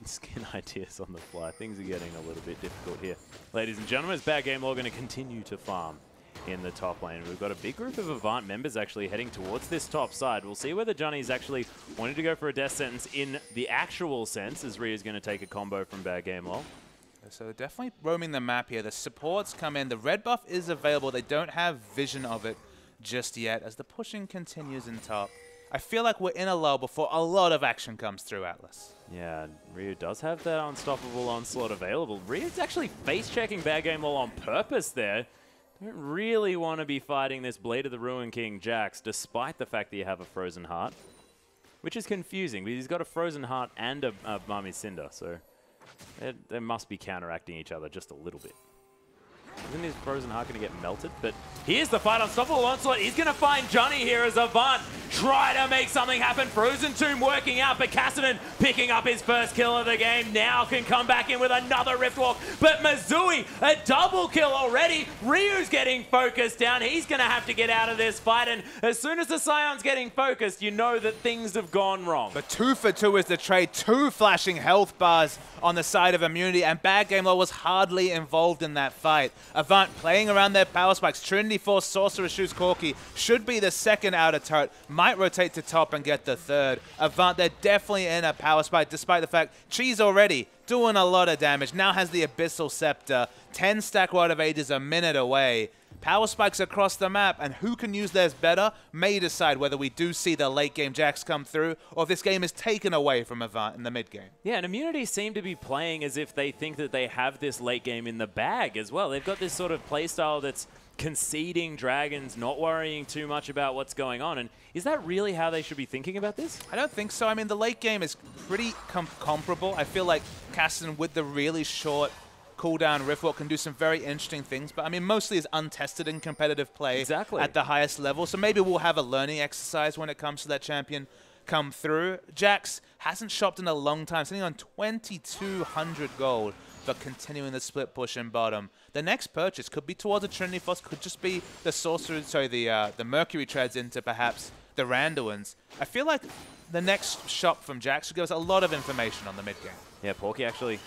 [SPEAKER 2] skin ideas on the fly. Things are getting a little bit difficult here. Ladies and gentlemen, it's Bad Game Law going to continue to farm in the top lane. We've got a big group of Avant members actually heading towards this top side. We'll see whether Johnny's actually wanting to go for a death sentence in the actual sense, as Rhea's going to take a combo from Bad Game Law.
[SPEAKER 1] So definitely roaming the map here. The supports come in. The red buff is available. They don't have vision of it just yet as the pushing continues in top. I feel like we're in a lull before a lot of action comes through Atlas.
[SPEAKER 2] Yeah, Ryu does have that unstoppable onslaught available. Ryu's actually face-checking Bad Game Law on purpose there. Don't really want to be fighting this Blade of the Ruin King Jax, despite the fact that you have a Frozen Heart. Which is confusing, because he's got a Frozen Heart and a Mami Cinder, so they must be counteracting each other just a little bit. Isn't his Frozen Heart going to get melted? But here's the fight. Unstoppable Onslaught. He's going to find Johnny here as Avant. Try to make something happen. Frozen Tomb working out, but Cassidy picking up his first kill of the game. Now can come back in with another Rift Walk. But Misui, a double kill already. Ryu's getting focused down. He's going to have to get out of this fight. And as soon as the Scion's getting focused, you know that things have gone wrong.
[SPEAKER 1] But 2 for 2 is the trade. 2 flashing health bars on the side of Immunity, and Bad Game Law was hardly involved in that fight. Avant playing around their power spikes. Trinity Force, Sorcerer Shoes, Corki should be the second outer turret. Might rotate to top and get the third. Avant, they're definitely in a power spike, despite the fact Cheese already doing a lot of damage. Now has the Abyssal Scepter. 10 stack Rod of Ages a minute away. Power spikes across the map, and who can use theirs better may decide whether we do see the late game Jax come through, or if this game is taken away from Avant in the mid game.
[SPEAKER 2] Yeah, and Immunity seem to be playing as if they think that they have this late game in the bag as well. They've got this sort of playstyle that's conceding dragons, not worrying too much about what's going on. And is that really how they should be thinking about this?
[SPEAKER 1] I don't think so. I mean, the late game is pretty comparable. I feel like Cassidy with the really short cooldown Riftwalk can do some very interesting things, but I mean, mostly is untested in competitive play at the highest level. So maybe we'll have a learning exercise when it comes to that champion come through. Jax hasn't shopped in a long time, sitting on 2,200 gold, but continuing the split push in bottom. The next purchase could be towards a Trinity Force, could just be the Sorcerer, sorry, the Mercury treads into perhaps the Randuins. I feel like the next shop from Jax should give us a lot of information on the mid game.
[SPEAKER 2] Yeah, Porky actually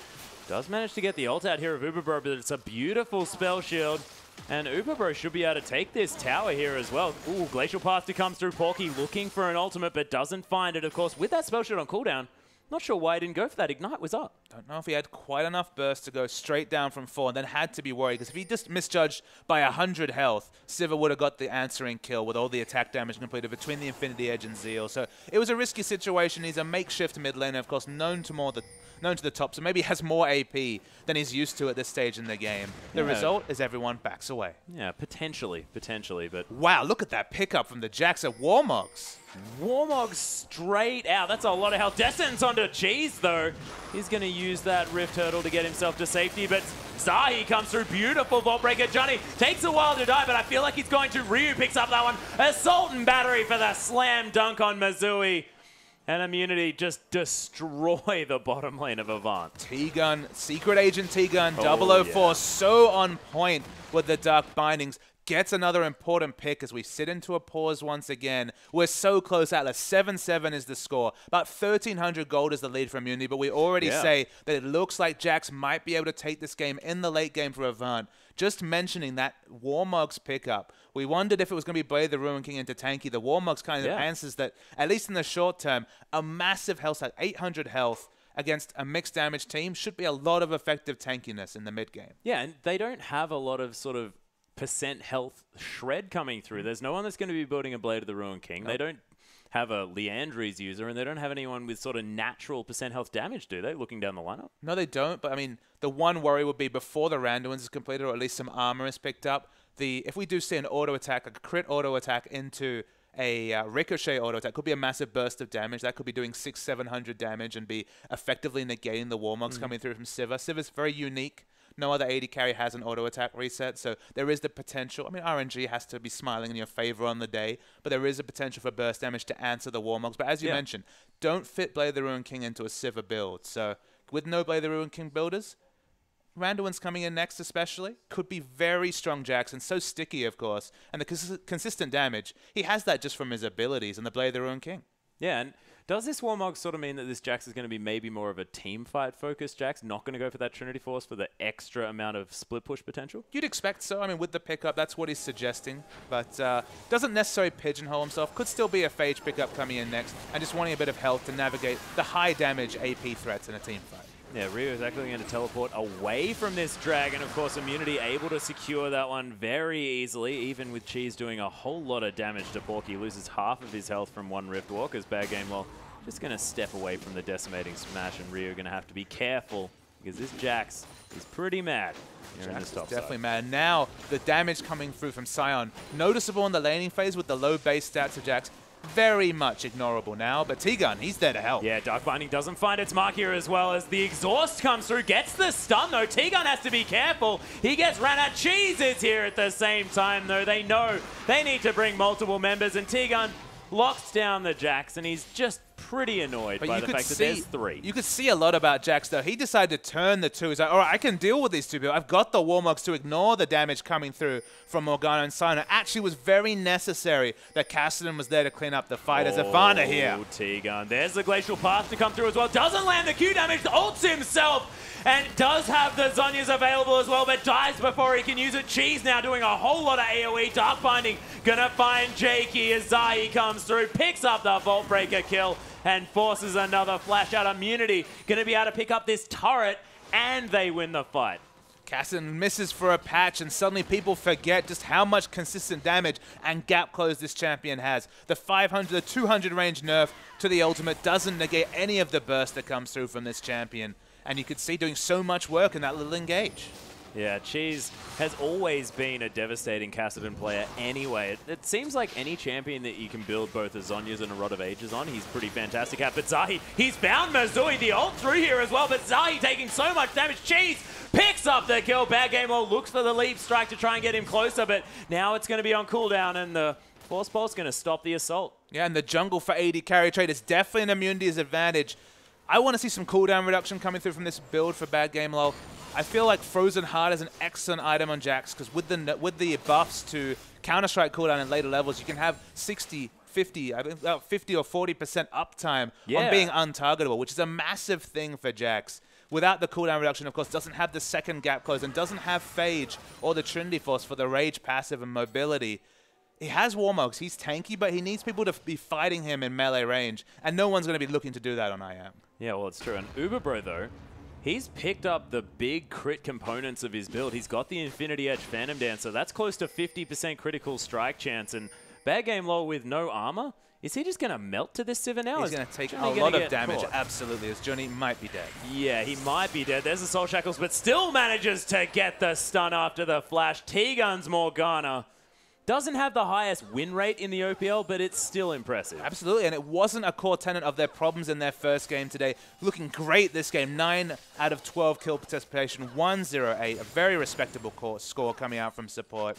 [SPEAKER 2] does manage to get the ult out here of Uberbro, but it's a beautiful spell shield. And Uberbro should be able to take this tower here as well. Ooh, Glacial Path to come through. Porky looking for an ultimate, but doesn't find it. Of course, with that spell shield on cooldown, not sure why he didn't go for that. Ignite was up.
[SPEAKER 1] Don't know if he had quite enough burst to go straight down from 4 and then had to be worried, because if he just misjudged by 100 health, Sivir would have got the answering kill with all the attack damage completed between the Infinity Edge and Zeal. So it was a risky situation. He's a makeshift mid laner, of course, known to the top, so maybe he has more AP than he's used to at this stage in the game. The result is everyone backs away.
[SPEAKER 2] Yeah, potentially, but...
[SPEAKER 1] Wow, look at that pickup from the Jax at Warmogs.
[SPEAKER 2] Warmog straight out. That's a lot of health. Descends onto Cheese, though. He's going to use that Rift Hurdle to get himself to safety, but Zahi comes through. Beautiful Vault Breaker. Johnny takes a while to die, but I feel like he's going to. Ryu picks up that one. Assault and Battery for the slam dunk on Misui. And Immunity just destroy the bottom lane of Avant.
[SPEAKER 1] T-Gun, Secret Agent T-Gun,
[SPEAKER 2] Oh,
[SPEAKER 1] 004,
[SPEAKER 2] yeah.
[SPEAKER 1] so on point with the Dark Bindings. Gets another important pick as we sit into a pause once again. We're so close, Atlas. 7-7 is the score. About 1,300 gold is the lead for Immunity, but we already say that it looks like Jax might be able to take this game in the late game for Avant. Just mentioning that Warmog's pickup, we wondered if it was going to be Blade of the Ruin King into tanky. The Warmog's kind of answers that, at least in the short term, a massive health stack, 800 health, against a mixed damage team should be a lot of effective tankiness in the mid game.
[SPEAKER 2] Yeah, and they don't have a lot of sort of percent health shred coming through. There's no one that's going to be building a Blade of the Ruined King. Nope. They don't have a Leandry's user, and they don't have anyone with sort of natural percent health damage, do they, looking down the lineup?
[SPEAKER 1] No, they don't, but I mean, the one worry would be before the Randuin's is completed, or at least some armor is picked up, if we do see an auto attack, a crit auto attack into a ricochet auto attack, could be a massive burst of damage. That could be doing 600-700 damage and be effectively negating the Warmogs coming through from Sivir. Sivir's very unique. No other AD carry has an auto attack reset, so there is the potential. I mean, RNG has to be smiling in your favor on the day, but there is a potential for burst damage to answer the Warmogs. But as you mentioned, don't fit Blade of the Ruined King into a Sivir build. So with no Blade of the Ruined King builders, Randuin's coming in next especially, could be very strong Jax, and so sticky, of course. And the consistent damage, he has that just from his abilities and the Blade of the Ruined King.
[SPEAKER 2] Yeah, and does this Warmog sort of mean that this Jax is going to be maybe more of a team fight focused Jax, not going to go for that Trinity Force for the extra amount of split push potential?
[SPEAKER 1] You'd expect so. I mean, with the pickup, that's what he's suggesting. But doesn't necessarily pigeonhole himself. Could still be a Phage pickup coming in next, and just wanting a bit of health to navigate the high damage AP threats in a team fight.
[SPEAKER 2] Yeah, Ryu is actually going to teleport away from this dragon. Of course, Immunity able to secure that one very easily, even with Cheese doing a whole lot of damage to Porky. Loses half of his health from one Rift Walk as Bad Game Lol just going to step away from the decimating smash, and Ryu going to have to be careful because this Jax is pretty mad.
[SPEAKER 1] Jax is definitely mad. Now, the damage coming through from Sion, noticeable in the laning phase with the low base stats of Jax. Very much ignorable now, but T-Gun, he's there to help.
[SPEAKER 2] Yeah, Dark Binding doesn't find its mark here as well as the exhaust comes through, gets the stun though. T-Gun has to be careful. He gets ran out. Cheese is here at the same time though. They know they need to bring multiple members, and T-Gun locks down the Jax, and he's just pretty annoyed by the fact that there's three.
[SPEAKER 1] You could see a lot about Jax, though. He decided to turn the two. He's like, all right, I can deal with these two people. I've got the Warmogs to ignore the damage coming through from Morgana and Sion. It actually was very necessary that Cassidy was there to clean up the fight as Ivana here.
[SPEAKER 2] T-Gun. There's the Glacial Path to come through as well. Doesn't land the Q damage, ults himself, and does have the Zhonya's available as well, but dies before he can use it. Cheese now doing a whole lot of AoE. Dark Binding gonna find Jakey as Zahi comes through, picks up the Vault Breaker kill, and forces another flash out. Immunity gonna be able to pick up this turret, and they win the fight.
[SPEAKER 1] Cassidy misses for a patch, and suddenly people forget just how much consistent damage and gap close this champion has. The 500, the 200 range nerf to the ultimate doesn't negate any of the burst that comes through from this champion. And you could see doing so much work in that little engage.
[SPEAKER 2] Yeah, Cheese has always been a devastating Cassidy player anyway. It seems like any champion that you can build both a Zhonya's and a Rod of Ages on, he's pretty fantastic at. But Zahi, he's found Mazui, the ult through here as well, but Zahi taking so much damage. Cheese picks up the kill. Bad Game Lol looks for the leap strike to try and get him closer, but now it's going to be on cooldown, and the Force Pulse going to stop the assault.
[SPEAKER 1] Yeah, and the jungle for AD carry trade is definitely an Immunity's advantage. I want to see some cooldown reduction coming through from this build for Bad Game Lol. I feel like Frozen Heart is an excellent item on Jax because with the buffs to Counter-Strike cooldown in later levels, you can have 60, 50, I think about 50 or 40% uptime on being untargetable, which is a massive thing for Jax. Without the cooldown reduction, of course, doesn't have the second gap close and doesn't have Phage or the Trinity Force for the Rage passive and mobility. He has Warmogs. He's tanky, but he needs people to be fighting him in melee range, and no one's going to be looking to do that on IM.
[SPEAKER 2] Yeah, well, it's true. And Uberbro, though, he's picked up the big crit components of his build. He's got the Infinity Edge Phantom Dancer. That's close to 50% critical strike chance. And Bad Game Lol with no armor, is he just going to melt to this Sivir now?
[SPEAKER 1] He's going to take a lot of damage, absolutely, as Johnny might be dead.
[SPEAKER 2] Yeah, he might be dead. There's the Soul Shackles, but still manages to get the stun after the flash. T-Gun's Morgana. Doesn't have the highest win rate in the OPL, but it's still impressive.
[SPEAKER 1] Absolutely, and it wasn't a core tenet of their problems in their first game today. Looking great this game, 9 out of 12 kill participation, 108, a very respectable score coming out from support.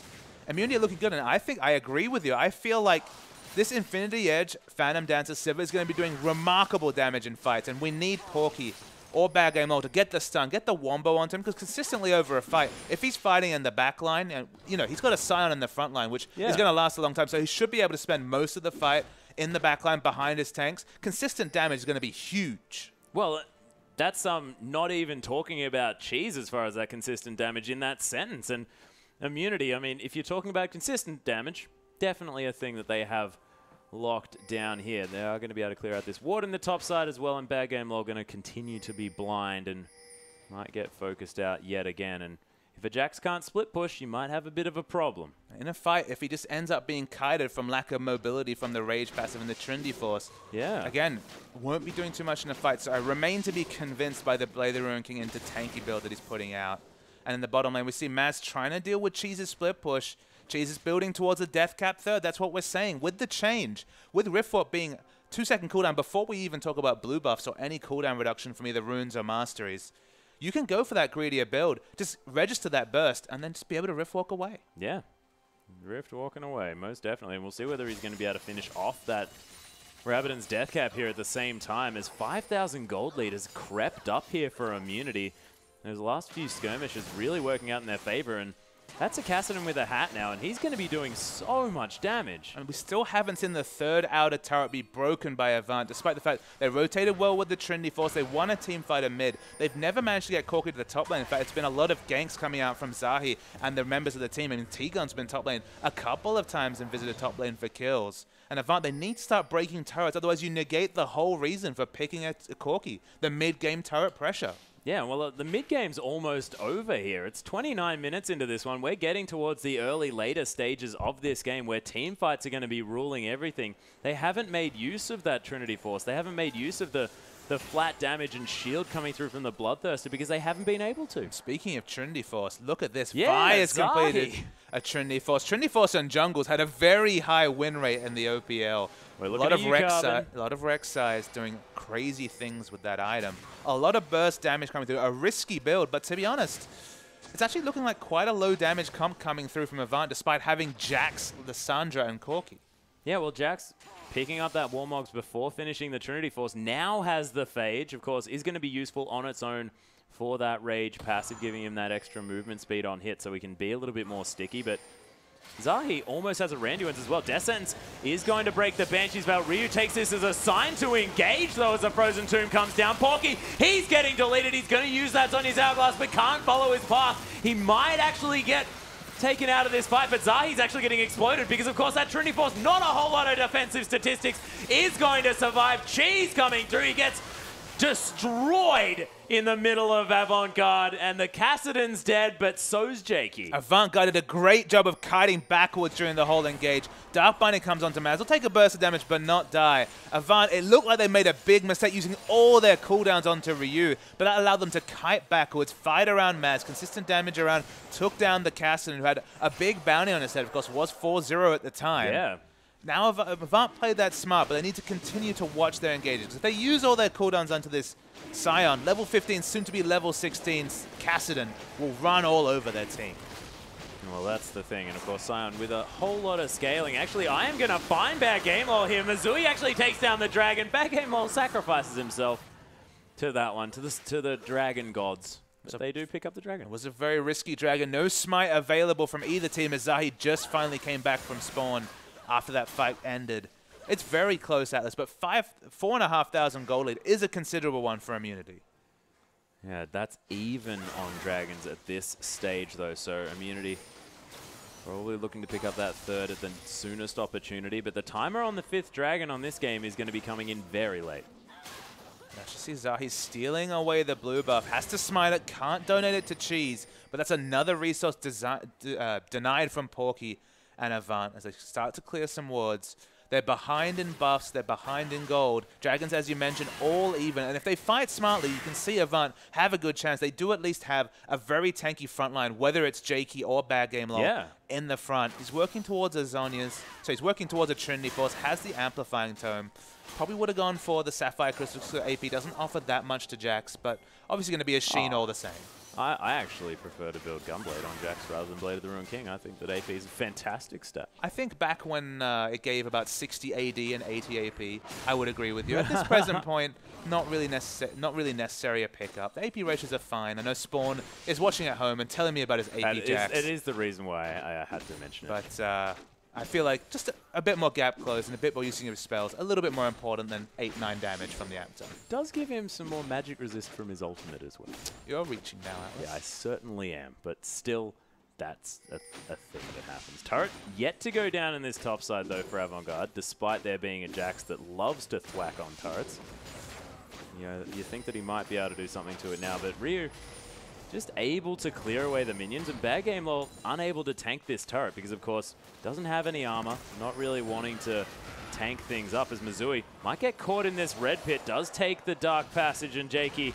[SPEAKER 1] Immunity looking good, and I think I agree with you. I feel like this Infinity Edge Phantom Dancer Sivir is going to be doing remarkable damage in fights, and we need Porky or Bad Game Lol to get the stun, get the wombo onto him, because consistently over a fight, if he's fighting in the back line, and you know, he's got a Sion in the front line, which is going to last a long time, so he should be able to spend most of the fight in the back line behind his tanks. Consistent damage is going to be huge.
[SPEAKER 2] Well, that's not even talking about Cheese as far as that consistent damage in that sentence. And Immunity, I mean, if you're talking about consistent damage, definitely a thing that they have locked down here. They are going to be able to clear out this ward in the top side as well, and Bad Game Law going to continue to be blind and might get focused out yet again. And if a Jax can't split push, you might have a bit of a problem.
[SPEAKER 1] In a fight, if he just ends up being kited from lack of mobility from the Rage passive and the Trinity Force, again, won't be doing too much in a fight. So I remain to be convinced by the Blade of the Ruined King into tanky build that he's putting out. And in the bottom lane, we see Maz trying to deal with Cheese's split push. Cheese is building towards a death cap third. That's what we're saying. With the change, with Riftwalk being 2-second cooldown before we even talk about blue buffs or any cooldown reduction from either runes or masteries, you can go for that greedier build. Just register that burst and then just be able to Riftwalk away.
[SPEAKER 2] Yeah, Rift walking away, most definitely. And we'll see whether he's going to be able to finish off that Rabbidan's death cap here at the same time, as 5,000 gold lead has crept up here for Immunity. Those last few skirmishes really working out in their favor, and that's a Kassadin with a hat now, and he's going to be doing so much damage.
[SPEAKER 1] And we still haven't seen the third outer turret be broken by Avant, despite the fact they rotated well with the Trinity Force. They won a team fight in mid. They've never managed to get Corki to the top lane. In fact, it's been a lot of ganks coming out from Zahi and the members of the team. I mean, T-Gun's been top lane a couple of times and visited top lane for kills. And Avant, they need to start breaking turrets, otherwise you negate the whole reason for picking a Corki, the mid-game turret pressure.
[SPEAKER 2] Yeah, well, the mid-game's almost over here. It's 29 minutes into this one. We're getting towards the later stages of this game where team fights are going to be ruling everything. They haven't made use of that Trinity Force. They haven't made use of the flat damage and shield coming through from the Bloodthirster because they haven't been able to.
[SPEAKER 1] Speaking of Trinity Force, look at this.
[SPEAKER 2] Yeah,
[SPEAKER 1] Vi has completed a Trinity Force. Trinity Force and Jungles had a very high win rate in the OPL. A lot of Rex size doing crazy things with that item. A lot of burst damage coming through. A risky build, but to be honest, it's actually looking like quite a low damage comp coming through from Avant, despite having Jax, Lissandra, and Corki.
[SPEAKER 2] Yeah, well, Jax picking up that Warmogs before finishing the Trinity Force now has the Phage. Of course, is going to be useful on its own for that Rage passive, giving him that extra movement speed on hit so he can be a little bit more sticky. But Zahi almost has a Randuin's as well. Death Sentence is going to break the Banshee's belt. Ryu takes this as a sign to engage, though, as the Frozen Tomb comes down. Porky, he's getting deleted. He's going to use that on his Hourglass, but can't follow his path. He might actually get taken out of this fight, but Zahi's actually getting exploded because, of course, that Trinity Force, not a whole lot of defensive statistics, is going to survive. Cheese coming through. He gets destroyed in the middle of Avant Garde, and the Kassadin's dead, but so's Jakey.
[SPEAKER 1] Avant Garde did a great job of kiting backwards during the whole engage. Dark Binding comes onto Maz. He'll take a burst of damage, but not die. Avant, it looked like they made a big mistake using all their cooldowns onto Ryu, but that allowed them to kite backwards, fight around Maz, consistent damage around, took down the Kassadin, who had a big bounty on his head, of course, was 4-0 at the time.
[SPEAKER 2] Yeah.
[SPEAKER 1] Now Avant played that smart, but they need to continue to watch their engagements. If they use all their cooldowns onto this Scion, level 15, soon to be level 16, Kassadin will run all over their team.
[SPEAKER 2] Well, that's the thing. And of course, Scion with a whole lot of scaling. Actually, I am going to find Bad Game Law here. Mizui actually takes down the dragon. Bad Game Law sacrifices himself to that one, to the dragon gods. But they do pick up the dragon.
[SPEAKER 1] It was a very risky dragon. No smite available from either team as Zahi just finally came back from spawn after that fight ended. It's very close, Atlas, but 4,500 gold lead is a considerable one for Immunity.
[SPEAKER 2] Yeah, that's even on dragons at this stage, though. So Immunity probably looking to pick up that third at the soonest opportunity. But the timer on the 5th dragon on this game is going to be coming in very late.
[SPEAKER 1] Now, you see Zahi stealing away the blue buff. Has to smite it, can't donate it to Cheese. But that's another resource denied from Porky and Avant as they start to clear some wards. They're behind in buffs, they're behind in gold. Dragons, as you mentioned, all even. And if they fight smartly, you can see Avant have a good chance. They do at least have a very tanky front line, whether it's Jakey or Bad Game Law in the front. He's working towards a Zhonya's, so he's working towards a Trinity Force, has the Amplifying Tome. Probably would have gone for the Sapphire Crystal, so AP doesn't offer that much to Jax, but obviously going to be a Sheen all the same.
[SPEAKER 2] I actually prefer to build Gunblade on Jax rather than Blade of the Ruined King. I think that AP is a fantastic stat.
[SPEAKER 1] I think back when it gave about 60 AD and 80 AP, I would agree with you. At this present point, not really necessary a pickup. The AP ratios are fine. I know Spawn is watching at home and telling me about his AP Jax.
[SPEAKER 2] It is the reason why I had to mention it.
[SPEAKER 1] But I feel like just a bit more gap close and a bit more using of spells, a little bit more important than 8-9 damage from the Amp.
[SPEAKER 2] Does give him some more magic resist from his ultimate as well.
[SPEAKER 1] You're reaching now, Atlas.
[SPEAKER 2] Yeah, I certainly am, but still that's a thing that happens. Turret yet to go down in this top side, though, for Avant Garde, despite there being a Jax that loves to thwack on turrets. You know, you think that he might be able to do something to it now, but Ryu just able to clear away the minions, and Bad Game Lol unable to tank this turret because, of course, doesn't have any armor, not really wanting to tank things up as Misui might get caught in this red pit, does take the Dark Passage, and Jakey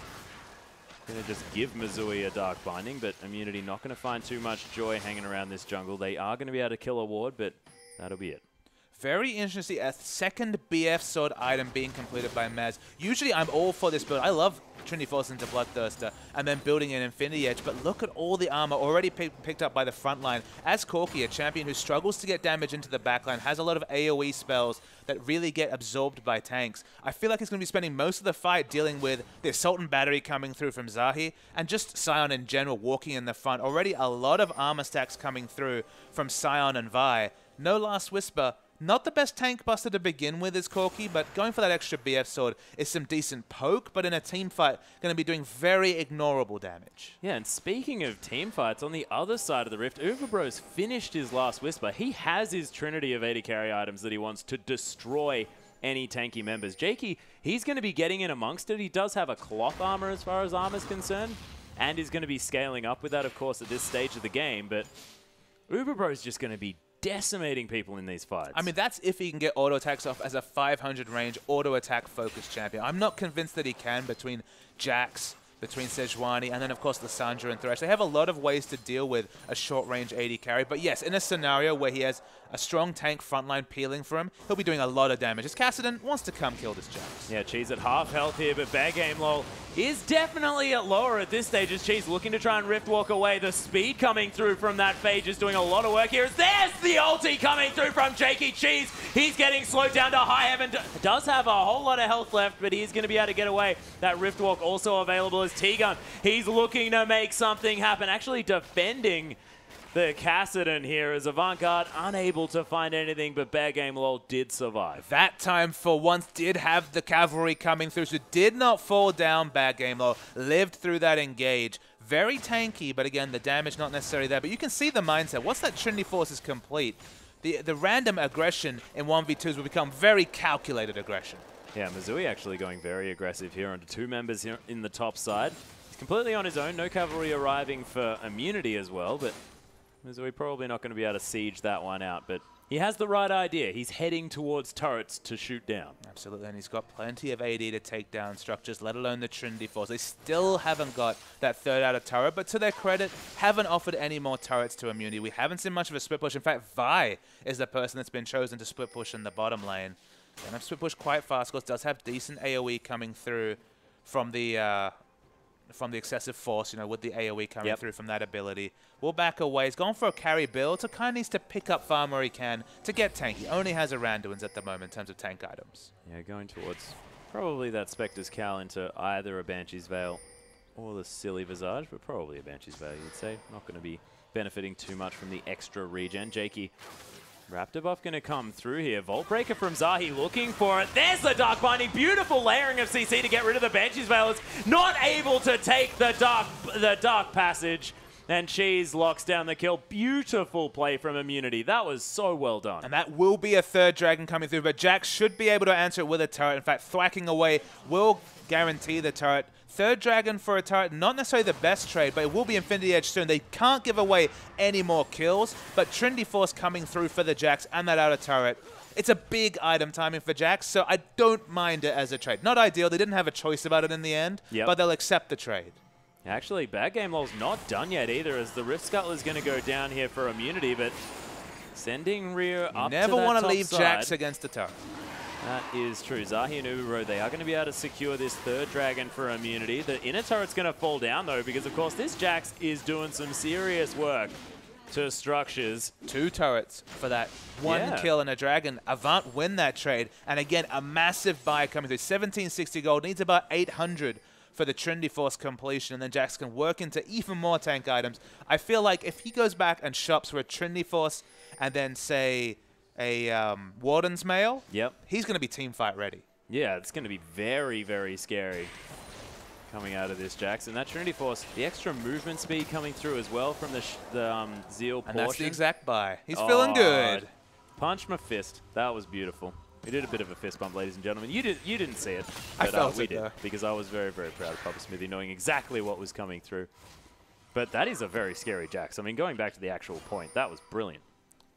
[SPEAKER 2] going to just give Misui a Dark Binding, but Immunity not going to find too much joy hanging around this jungle. They are going to be able to kill a ward, but that'll be it.
[SPEAKER 1] Very interesting. A second BF sword item being completed by Maz. Usually I'm all for this build. I love Trinity Force into Bloodthirster and then building an Infinity Edge, but look at all the armor already picked up by the front line. As Corki, a champion who struggles to get damage into the backline, has a lot of AoE spells that really get absorbed by tanks. I feel like he's going to be spending most of the fight dealing with the Assault and Battery coming through from Zahi and just Sion in general walking in the front. Already a lot of armor stacks coming through from Sion and Vi. No Last Whisper. Not the best tank buster to begin with is Corki, but going for that extra BF sword is some decent poke, but in a team fight, going to be doing very ignorable damage.
[SPEAKER 2] Yeah, and speaking of team fights, on the other side of the rift, Uberbros finished his Last Whisper. He has his trinity of AD carry items that he wants to destroy any tanky members. Jakey, he's going to be getting in amongst it. He does have a cloth armor as far as armor is concerned, and is going to be scaling up with that, of course, at this stage of the game, but Uberbros is just going to be decimating people in these fights.
[SPEAKER 1] I mean, that's if he can get auto attacks off as a 500 range auto attack focused champion. I'm not convinced that he can between Jax, between Sejuani, and then of course Lissandra and Thresh. They have a lot of ways to deal with a short range AD carry, but yes, in a scenario where he has a strong tank frontline peeling for him, he'll be doing a lot of damage. As Kassadin wants to come kill this Jax.
[SPEAKER 2] Yeah, Cheese at half health here, but Bad Game Lol is definitely at lower at this stage as Cheese looking to try and Rift Walk away. The speed coming through from that Phage is doing a lot of work here. There's the ulti coming through from Jakey Cheese. He's getting slowed down to high heaven. Does have a whole lot of health left, but he's going to be able to get away. That Rift Walk also available as T-Gun. He's looking to make something happen, actually defending the Kassadin here as Avant Garde unable to find anything, but Bad Game Lol did survive.
[SPEAKER 1] That time for once did have the cavalry coming through, so did not fall down. Bad Game Lol lived through that engage. Very tanky, but again, the damage not necessarily there. But you can see the mindset. Once that Trinity Force is complete, the random aggression in 1v2s will become very calculated aggression.
[SPEAKER 2] Yeah, Misui actually going very aggressive here onto two members here in the top side. He's completely on his own. No cavalry arriving for immunity as well, but Misui probably not going to be able to siege that one out, but he has the right idea. He's heading towards turrets to shoot down.
[SPEAKER 1] Absolutely, and he's got plenty of AD to take down structures, let alone the Trinity Force. They still haven't got that third outer turret, but to their credit, haven't offered any more turrets to immunity. We haven't seen much of a split push. In fact, Vi is the person that's been chosen to split push in the bottom lane. And I've split push quite fast, because does have decent AoE coming through from the excessive force, you know, with the AoE coming through from that ability. We'll back away. He's gone for a carry build, so kind of needs to pick up farm where he can to get tank. He only has a Randuin's at the moment in terms of tank items.
[SPEAKER 2] Yeah, going towards probably that Spectre's Cowl into either a Banshee's Veil or the Silly Visage, but probably a Banshee's Veil, you'd say. Not going to be benefiting too much from the extra regen. Jakey, Raptor buff going to come through here. Vault Breaker from Zahi looking for it. There's the Dark Binding. Beautiful layering of CC to get rid of the Banshee's Veil. It's not able to take the Dark Passage. And Cheese locks down the kill. Beautiful play from Immunity. That was so well done.
[SPEAKER 1] And that will be a third dragon coming through, but Jax should be able to answer it with a turret. In fact, thwacking away will guarantee the turret. Third dragon for a turret, not necessarily the best trade, but it will be Infinity Edge soon. They can't give away any more kills, but Trinity Force coming through for the Jax and that outer turret. It's a big item timing for Jax, so I don't mind it as a trade. Not ideal. They didn't have a choice about it in the end, but they'll accept the trade.
[SPEAKER 2] Actually, Bad Game Lol's not done yet either, as the Rift Scuttle is going to go down here for immunity, but sending Ryu up to that top side.
[SPEAKER 1] Never want to leave Jax against the turret.
[SPEAKER 2] That is true. Zahi and Ubero, they are going to be able to secure this third dragon for immunity. The inner turret's going to fall down, though, because, of course, this Jax is doing some serious work to structures.
[SPEAKER 1] 2 turrets for that one kill and a dragon. Avant win that trade. And again, a massive buy coming through. 1760 gold, needs about 800 for the Trinity Force completion, and then Jax can work into even more tank items. I feel like if he goes back and shops for a Trinity Force and then, say, a Warden's Mail, he's going to be team fight ready.
[SPEAKER 2] Yeah, it's going to be very, very scary coming out of this, Jax. And that Trinity Force, the extra movement speed coming through as well from the Zeal portion.
[SPEAKER 1] And that's the exact buy. He's feeling good.
[SPEAKER 2] Punch my fist. That was beautiful. We did a bit of a fist bump, ladies and gentlemen. You didn't see it,
[SPEAKER 1] but
[SPEAKER 2] I felt
[SPEAKER 1] we
[SPEAKER 2] it, did, because I was very, very proud of Papa Smithy, knowing exactly what was coming through. But that is a very scary Jax. I mean, going back to the actual point, that was brilliant.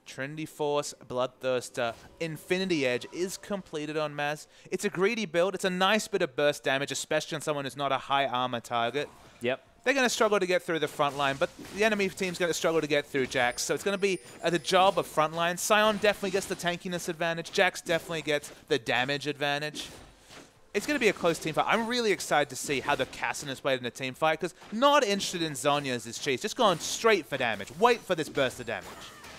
[SPEAKER 1] Trinity Force, Bloodthirster, Infinity Edge is completed on Maz. It's a greedy build. It's a nice bit of burst damage, especially on someone who's not a high armor target.
[SPEAKER 2] Yep.
[SPEAKER 1] They're going to struggle to get through the front line, but the enemy team's going to struggle to get through Jax. So it's going to be the job of front line. Sion definitely gets the tankiness advantage. Jax definitely gets the damage advantage. It's going to be a close team fight. I'm really excited to see how the Cassin is played in a team fight, because not interested in Zhonya's as Cheese. Just going straight for damage. Wait for this burst of damage.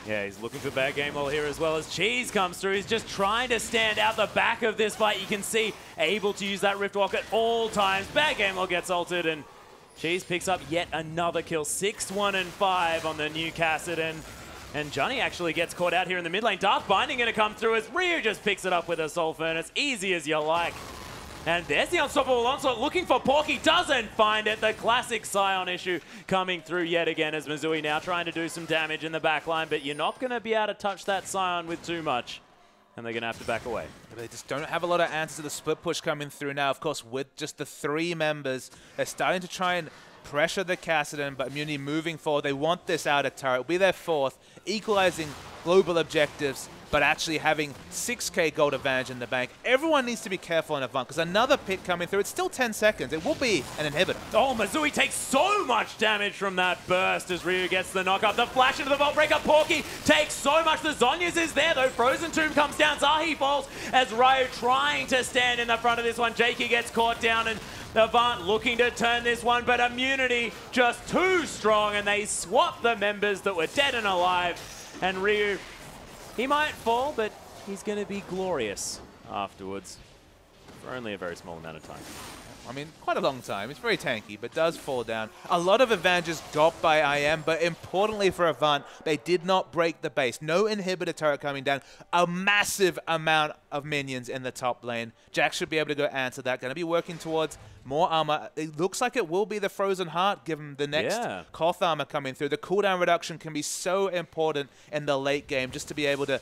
[SPEAKER 2] Yeah, he's looking for Bad Game Wall here as well as Cheese comes through. He's just trying to stand out the back of this fight. You can see able to use that Rift Walk at all times. Bad Game Wall gets ulted, and Cheese picks up yet another kill. 6-1 and 5 on the new Cassidon. And Johnny actually gets caught out here in the mid lane. Dark Binding going to come through as Ryu just picks it up with a Soul Furnace. Easy as you like. And there's the Unstoppable Onslaught looking for Porky. Doesn't find it. The classic Sion issue coming through yet again as Missouri now trying to do some damage in the back line. But you're not going to be able to touch that Sion with too much. And they're going to have to back away.
[SPEAKER 1] They just don't have a lot of answers to the split push coming through now. Of course, with just the 3 members, they're starting to try and pressure the Cassidon, but Immunity moving forward. They want this outer turret. It'll be their 4th, equalizing global objectives, but actually having 6k gold advantage in the bank. Everyone needs to be careful in Avant, because another pick coming through. It's still 10 seconds. It will be an inhibitor.
[SPEAKER 2] Oh, Missouri takes so much damage from that burst as Ryu gets the knock up. The flash into the Vault Breaker. Porky takes so much. The Zhonya's is there, though. Frozen Tomb comes down. Zahi falls as Ryu trying to stand in the front of this one. Jakey gets caught down, and Avant looking to turn this one, but Immunity just too strong, and they swap the members that were dead and alive. And Ryu, he might fall, but he's going to be glorious afterwards for only a very small amount of time.
[SPEAKER 1] I mean, quite a long time. It's very tanky, but does fall down. A lot of advantages got by IM, but importantly for Avant, they did not break the base. No inhibitor turret coming down. A massive amount of minions in the top lane. Jax should be able to go answer that. Going to be working towards more armor. It looks like it will be the Frozen Heart, given the next Koth armor coming through. The cooldown reduction can be so important in the late game, just to be able to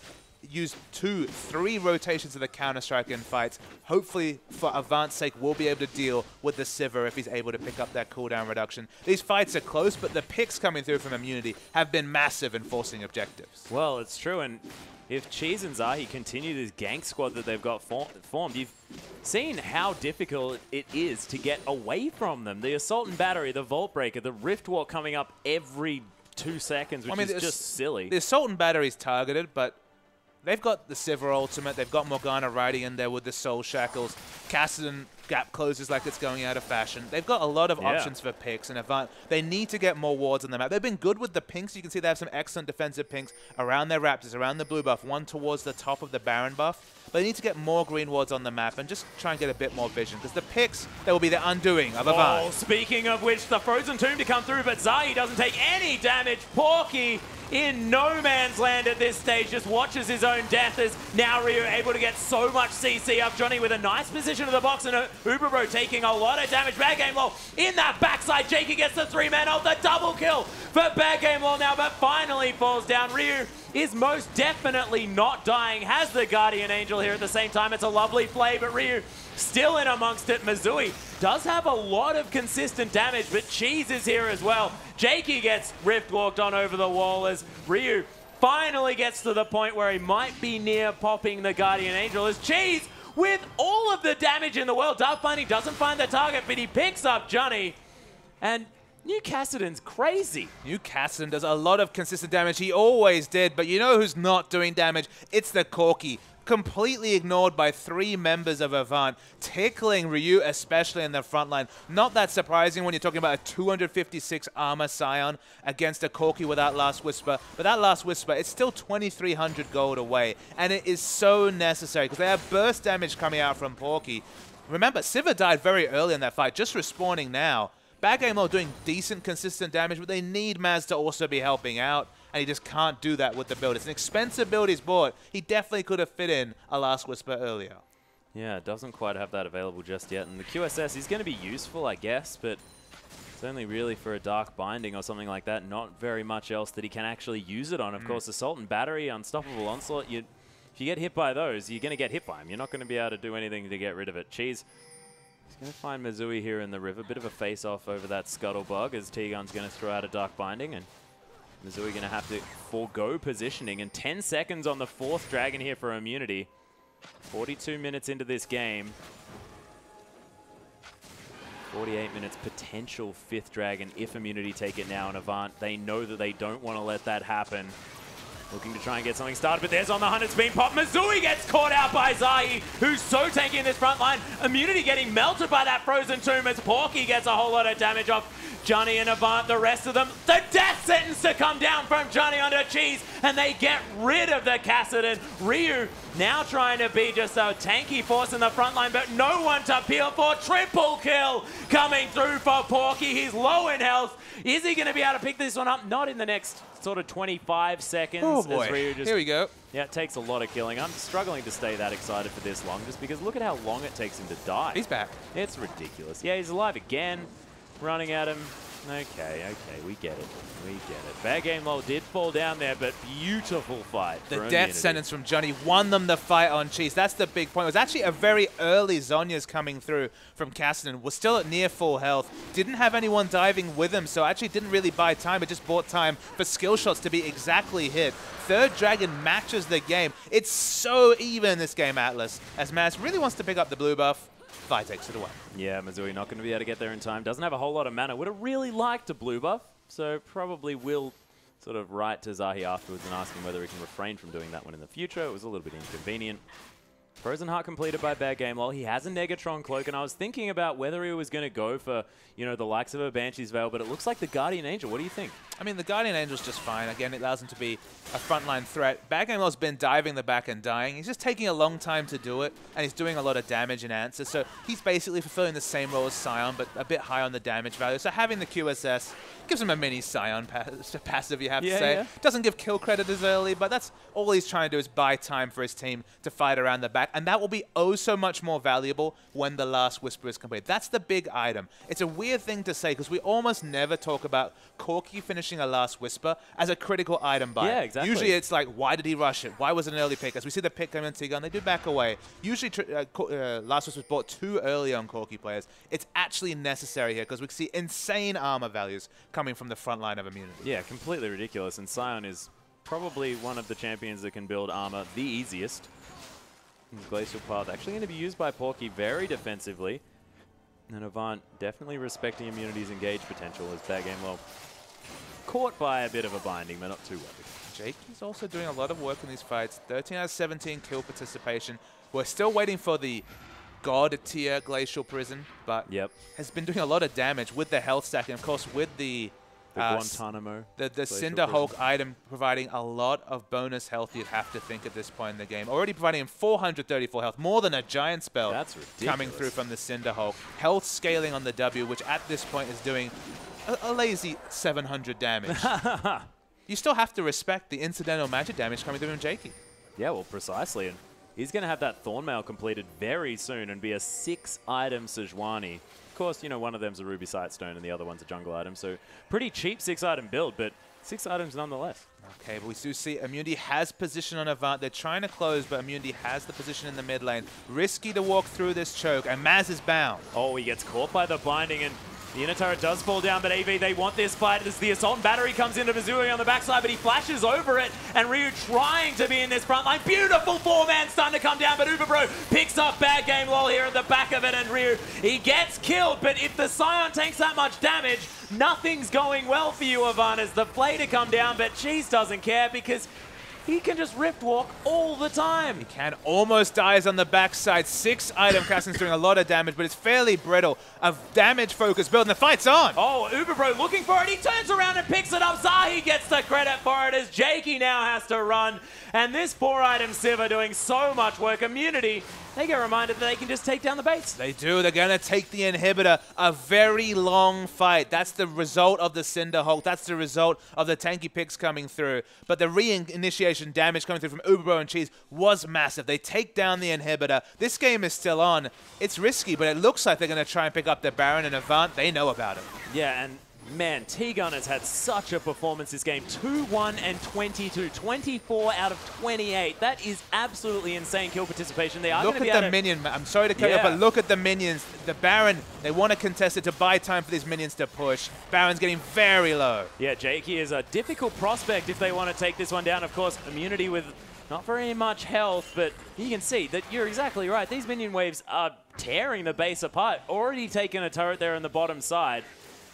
[SPEAKER 1] use 2-3 rotations of the Counter-Strike in fights. Hopefully, for Avant's sake, we'll be able to deal with the Sivir if he's able to pick up that cooldown reduction. These fights are close, but the picks coming through from Immunity have been massive in forcing objectives.
[SPEAKER 2] Well, it's true, and if Cheese and Zahi continue this gank squad that they've got formed, you've seen how difficult it is to get away from them. The Assault and Battery, the Vault Breaker, the Rift Walk coming up every 2 seconds, which is just silly.
[SPEAKER 1] The Assault and Battery is targeted, but they've got the Sivir ultimate. They've got Morgana riding in there with the Soul Shackles. Cassidon gap closes like it's going out of fashion. They've got a lot of options for picks, and Avant, they need to get more wards on the map. They've been good with the pinks. You can see they have some excellent defensive pinks around their Raptors, around the blue buff, one towards the top of the Baron buff. But they need to get more green wards on the map and just try and get a bit more vision, because the picks, that will be the undoing of Avant.
[SPEAKER 2] Oh, speaking of which, the Frozen Tomb to come through, but Zahi doesn't take any damage. Porky in no man's land at this stage, just watches his own death as now Ryu able to get so much CC up. Johnny with a nice position of the box, and Uber Bro taking a lot of damage. Bad Game Wall in that backside. Jakey gets the 3-man ult, the double kill for Bad Game Wall now, but finally falls down. Ryu is most definitely not dying, has the Guardian Angel here at the same time. It's a lovely play, but Ryu still in amongst it. Missouri does have a lot of consistent damage, but Cheese is here as well. Jakey gets Rift Walked on over the wall as Ryu finally gets to the point where he might be near popping the Guardian Angel as Cheese, with all of the damage in the world. Dark Bunny doesn't find the target, but he picks up Johnny. And New Cassidon's crazy.
[SPEAKER 1] New Cassidon does a lot of consistent damage. He always did, but you know who's not doing damage? It's the Corki. Completely ignored by 3 members of Avant, tickling Ryu, especially in the front line. Not that surprising when you're talking about a 256 armor Sion against a Corki with that Last Whisper. But that Last Whisper, it's still 2,300 gold away, and it is so necessary because they have burst damage coming out from Porky. Remember, Sivir died very early in that fight, just respawning now. Bad Game Mode doing decent, consistent damage, but they need Maz to also be helping out, and he just can't do that with the build. It's an expensive build he's bought. He definitely could have fit in a Last Whisper earlier.
[SPEAKER 2] Yeah, doesn't quite have that available just yet. And the QSS is going to be useful, I guess, but it's only really for a Dark Binding or something like that. Not very much else that he can actually use it on. Of course, Assault and Battery, Unstoppable Onslaught, if you get hit by those, you're going to get hit by him. You're not going to be able to do anything to get rid of it. Cheese. He's going to find Misui here in the river. Bit of a face-off over that Scuttlebug as T-Gun's going to throw out a Dark Binding. And Misui going to have to forego positioning. And 10 seconds on the 4th Dragon here for Immunity. 42 minutes into this game. 48 minutes potential 5th Dragon if Immunity take it now. And Avant, they know that they don't want to let that happen. Looking to try and get something started, but there's on the 100 spin pop. Misui gets caught out by Zahi, who's so tanky in this front line. Immunity getting melted by that Frozen Tomb as Porky gets a whole lot of damage off Johnny and Avant. The rest of them, the death sentence to come down from Johnny onto Cheese, and they get rid of the Kassadin. Ryu now trying to be just a tanky force in the front line, but no one to peel for. Triple kill coming through for Porky. He's low in health. Is he going to be able to pick this one up? Not in the next sort of 25 seconds.
[SPEAKER 1] Oh boy,
[SPEAKER 2] as Ryu just,
[SPEAKER 1] here we go.
[SPEAKER 2] Yeah, it takes a lot of killing. I'm struggling to stay that excited for this long just because look at how long it takes him to die.
[SPEAKER 1] He's back.
[SPEAKER 2] It's ridiculous. Yeah, he's alive again. Running at him. Okay, we get it. We get it. Bad game low did fall down there, but beautiful fight.
[SPEAKER 1] The death sentence from Johnny won them the fight on Cheese. That's the big point. It was actually a very early Zonya's coming through from Kassadin. Was still at near full health. Didn't have anyone diving with him, so actually didn't really buy time. It just bought time for skill shots to be exactly hit. 3rd Dragon matches the game. It's so even this game, Atlas, as Maz really wants to pick up the blue buff. Vi takes it away.
[SPEAKER 2] Yeah, Misui not going to be able to get there in time. Doesn't have a whole lot of mana. Would have really liked a blue buff, so probably will sort of write to Zahi afterwards and ask him whether he can refrain from doing that one in the future. It was a little bit inconvenient. Frozen Heart completed by Bad Game Lol. He has a Negatron Cloak, and I was thinking about whether he was going to go for, you know, the likes of a Banshee's Veil, but it looks like the Guardian Angel. What do you think?
[SPEAKER 1] I mean, the Guardian Angel's just fine. Again, it allows him to be a frontline threat. Bad Game Lol's been diving the back and dying. He's just taking a long time to do it, and he's doing a lot of damage in answers. So he's basically fulfilling the same role as Scion, but a bit high on the damage value. So having the QSS gives him a mini Scion passive, you have to say. Yeah. Doesn't give kill credit as early, but that's all he's trying to do is buy time for his team to fight around the back, and that will be oh so much more valuable when the last Whisper is complete. That's the big item. It's a weird thing to say because we almost never talk about Corki finishing a last Whisper as a critical item buy.
[SPEAKER 2] Yeah, exactly.
[SPEAKER 1] Usually it's like, why did he rush it? Why was it an early pick? As we see the pick come in T-Gun, they do back away. Usually last Whisper was bought too early on Corki players. It's actually necessary here because we see insane armor values coming from the front line of Immunity.
[SPEAKER 2] Yeah, completely ridiculous. And Scion is probably one of the champions that can build armor the easiest. Glacial Path actually going to be used by Porky very defensively. And Avant definitely respecting Immunity's engage potential as Bad Game Low caught by a bit of a binding, but not too worried.
[SPEAKER 1] Jakey's also doing a lot of work in these fights. 13 out of 17 kill participation. We're still waiting for the God tier Glacial Prison, but has been doing a lot of damage with the health stack, and of course with the
[SPEAKER 2] Guantanamo.
[SPEAKER 1] The Cinder Hulk item providing a lot of bonus health, you'd have to think at this point in the game. Already providing him 434 health, more than a giant spell.
[SPEAKER 2] That's ridiculous.
[SPEAKER 1] Coming through from the Cinder Hulk. Health scaling on the W, which at this point is doing a lazy 700 damage. You still have to respect the incidental magic damage coming through from Jakey.
[SPEAKER 2] Yeah, well, precisely. And he's going to have that Thornmail completed very soon and be a 6-item Sejuani. Of course, you know, one of them's a Ruby Sightstone and the other one's a jungle item. So pretty cheap 6-item build, but 6 items nonetheless.
[SPEAKER 1] Okay, but we do see Immunity has position on Avant. They're trying to close, but Immunity has the position in the mid lane. Risky to walk through this choke, and Maz is bound.
[SPEAKER 2] Oh, he gets caught by the binding, and the inner turret does fall down, but AV, they want this fight as the Assault and Battery comes into Misui on the backside, but he flashes over it, and Ryu trying to be in this front line. Beautiful 4-man stun to come down, but Uberbro picks up Bad Game Lol here at the back of it, and Ryu, he gets killed, but if the Scion takes that much damage, nothing's going well for you, Avant, as the play to come down, but Cheese doesn't care because he can just Rift Walk all the time.
[SPEAKER 1] He can. Almost dies on the backside. 6-item Kassadin's doing a lot of damage, but it's fairly brittle. A damage-focused build, and the fight's on.
[SPEAKER 2] Oh, Uberbro looking for it. He turns around and picks it up. Zahi gets the credit for it as Jakey now has to run. And this 4-item Sivir doing so much work. Immunity, they get reminded that they can just take down the base.
[SPEAKER 1] They do. They're going to take the inhibitor. A very long fight. That's the result of the Cinder Hulk. That's the result of the tanky picks coming through. But the reinitiation damage coming through from Uberbro and Cheese was massive. They take down the inhibitor. This game is still on. It's risky, but it looks like they're going to try and pick up the Baron and Avant. They know about it.
[SPEAKER 2] Yeah, and man, T-Gun has had such a performance this game. 2-1 and 22. 24 out of 28. That is absolutely insane kill participation. They are
[SPEAKER 1] look at the minion. I'm sorry to cut you, but look at the minions. The Baron, they want to contest it to buy time for these minions to push. Baron's getting very low.
[SPEAKER 2] Yeah, Jakey is a difficult prospect if they want to take this one down. Of course, immunity with not very much health, but you can see that you're exactly right. These minion waves are tearing the base apart. Already taken a turret there on the bottom side.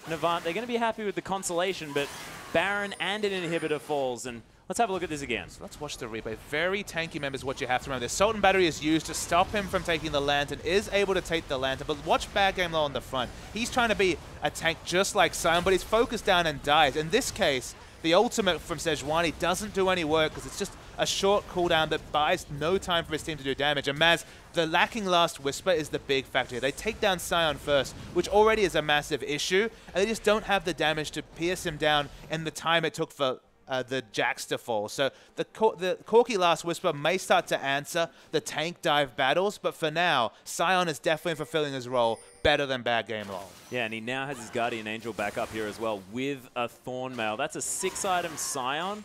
[SPEAKER 2] And Avant, they're going to be happy with the consolation, but Baron and an inhibitor falls. And let's have a look at this again.
[SPEAKER 1] So let's watch the replay. Very tanky members, what you have to remember. The Sultan Battery is used to stop him from taking the Lantern, is able to take the Lantern, but watch Bad Game Low on the front. He's trying to be a tank just like Sion, but he's focused down and dies. In this case, the ultimate from Sejuani doesn't do any work because it's just a short cooldown that buys no time for his team to do damage. And Maz, the lacking Last Whisper is the big factor here. They take down Sion first, which already is a massive issue, and they just don't have the damage to pierce him down in the time it took for the Jax to fall. So the Corki Last Whisper may start to answer the tank dive battles, but for now, Sion is definitely fulfilling his role better than Bad Game Long.
[SPEAKER 2] Yeah, and he now has his Guardian Angel back up here as well with a Thornmail. That's a 6-item Sion.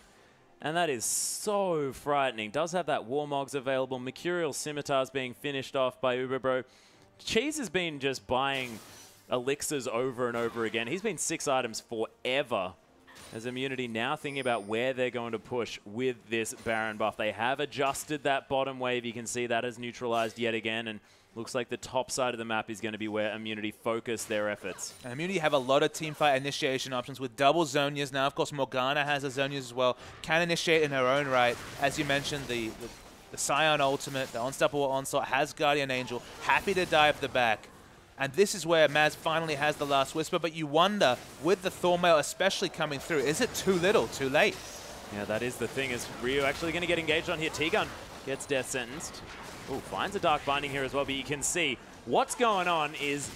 [SPEAKER 2] And that is so frightening. Does have that Warmogs available. Mercurial Scimitars being finished off by Uberbro. Cheese has been just buying elixirs over and over again. He's been 6 items forever. As Immunity now thinking about where they're going to push with this Baron buff. They have adjusted that bottom wave. You can see that has neutralized yet again. And looks like the top side of the map is going to be where Immunity focus their efforts. And
[SPEAKER 1] Immunity have a lot of teamfight initiation options with double Zonias now. Of course, Morgana has a Zonias as well. Can initiate in her own right. As you mentioned, the Sion ultimate, the Unstoppable Onslaught, has Guardian Angel. Happy to dive the back. And this is where Maz finally has the Last Whisper. But you wonder, with the Thornmail especially coming through, is it too little, too late?
[SPEAKER 2] Yeah, that is the thing. Is Ryu actually going to get engaged on here? T-Gun gets death sentenced. Oh, finds a Dark Binding here as well, but you can see what's going on is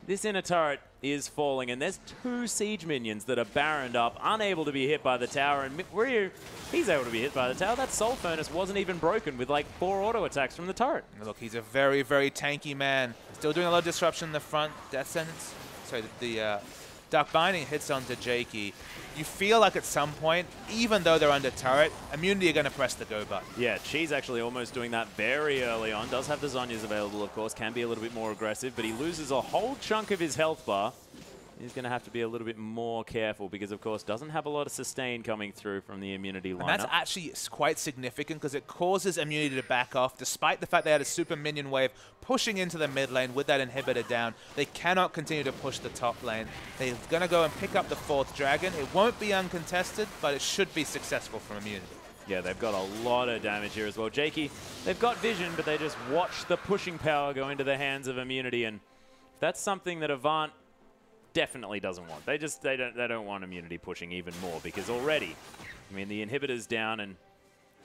[SPEAKER 2] this inner turret is falling, and there's 2 siege minions that are Baroned up, unable to be hit by the tower, and Ryu, he's able to be hit by the tower. That Soul Furnace wasn't even broken with like 4 auto attacks from the turret.
[SPEAKER 1] Look, he's a very, very tanky man. Still doing a lot of disruption in the front. Death sentence. Sorry, the Dark Binding hits onto Jakey. You feel like at some point, even though they're under turret, Immunity are going to press the go button.
[SPEAKER 2] Yeah, Cheese actually almost doing that very early on. Does have the Zonias available, of course. Can be a little bit more aggressive, but he loses a whole chunk of his health bar. He's going to have to be a little bit more careful because, of course, doesn't have a lot of sustain coming through from the Immunity lineup.
[SPEAKER 1] And that's actually quite significant because it causes Immunity to back off. Despite the fact they had a super minion wave pushing into the mid lane with that inhibitor down, they cannot continue to push the top lane. They're going to go and pick up the 4th dragon. It won't be uncontested, but it should be successful from Immunity.
[SPEAKER 2] Yeah, they've got a lot of damage here as well. Jakey, they've got vision, but they just watch the pushing power go into the hands of Immunity, and that's something that Avant definitely doesn't want. They don't want Immunity pushing even more because already, I mean, the inhibitor's down and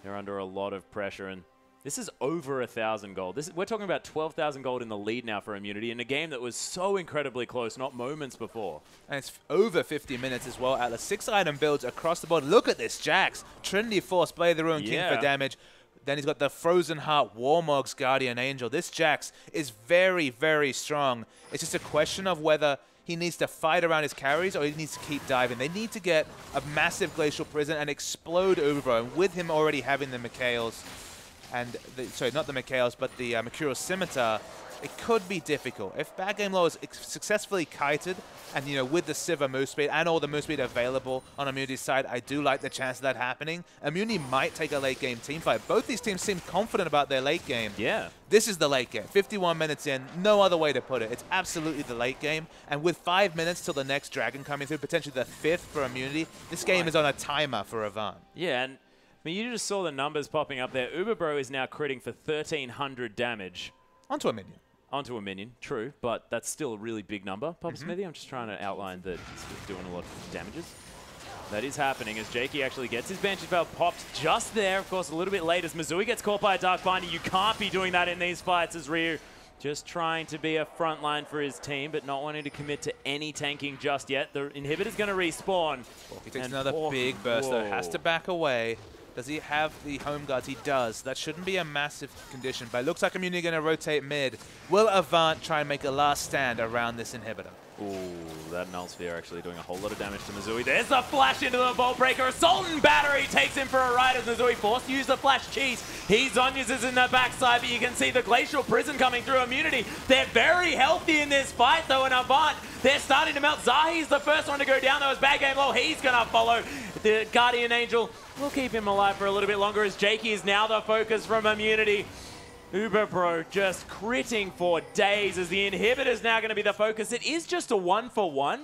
[SPEAKER 2] they're under a lot of pressure, and this is over 1,000 gold. We're talking about 12,000 gold in the lead now for Immunity in a game that was so incredibly close, not moments before.
[SPEAKER 1] And it's over 50 minutes as well. Atlas 6-item builds across the board. Look at this, Jax. Trinity Force, Blade of the Ruin King for damage. Then he's got the Frozen Heart, Warmog's Guardian Angel. This Jax is very, very strong. It's just a question of whether he needs to fight around his carries or he needs to keep diving. They need to get a massive Glacial Prison and explode Uberbro. And with him already having the Mikhails, and sorry, not the Mikhails, but the Mercurial Scimitar, it could be difficult. If Bad Game Low is successfully kited, and you know, with the Sivir move speed and all the move speed available on Immunity's side, I do like the chance of that happening. Immunity might take a late game team fight. Both these teams seem confident about their late game.
[SPEAKER 2] Yeah.
[SPEAKER 1] This is the late game. 51 minutes in, no other way to put it. It's absolutely the late game. And with 5 minutes till the next dragon coming through, potentially the 5th for Immunity, this game is on a timer for Avant.
[SPEAKER 2] Yeah, and I mean, you just saw the numbers popping up there. Uberbro is now critting for 1,300 damage.
[SPEAKER 1] Onto a minion.
[SPEAKER 2] Onto a minion, true, but that's still a really big number, Papa Smithy. I'm just trying to outline that it's doing a lot of damages. That is happening as Jakey actually gets his Banshee Veil popped just there. Of course, a little bit late as Missouri gets caught by a Dark Binder. You can't be doing that in these fights as Ryu just trying to be a front line for his team, but not wanting to commit to any tanking just yet. The inhibitor's going to respawn.
[SPEAKER 1] He takes another big burst, though. Has to back away. Does he have the home guards? He does. That shouldn't be a massive condition, but it looks like Immunity going to rotate mid. Will Avant try and make a last stand around this inhibitor?
[SPEAKER 2] Ooh, that Null Sphere actually doing a whole lot of damage to Missouri. There's the flash into the Bolt Breaker. Assault and Battery takes him for a ride as Missouri forced to use the flash cheese. Zonyas is in the backside, but you can see the Glacial Prison coming through Immunity. They're very healthy in this fight, though, and Avant, they're starting to melt. Zahi's the first one to go down, though, as Bad Game Low. He's going to follow. The Guardian Angel will keep him alive for a little bit longer as Jakey is now the focus from Immunity. Uberbro just critting for days as the inhibitor's now going to be the focus. It is just a 1-for-1,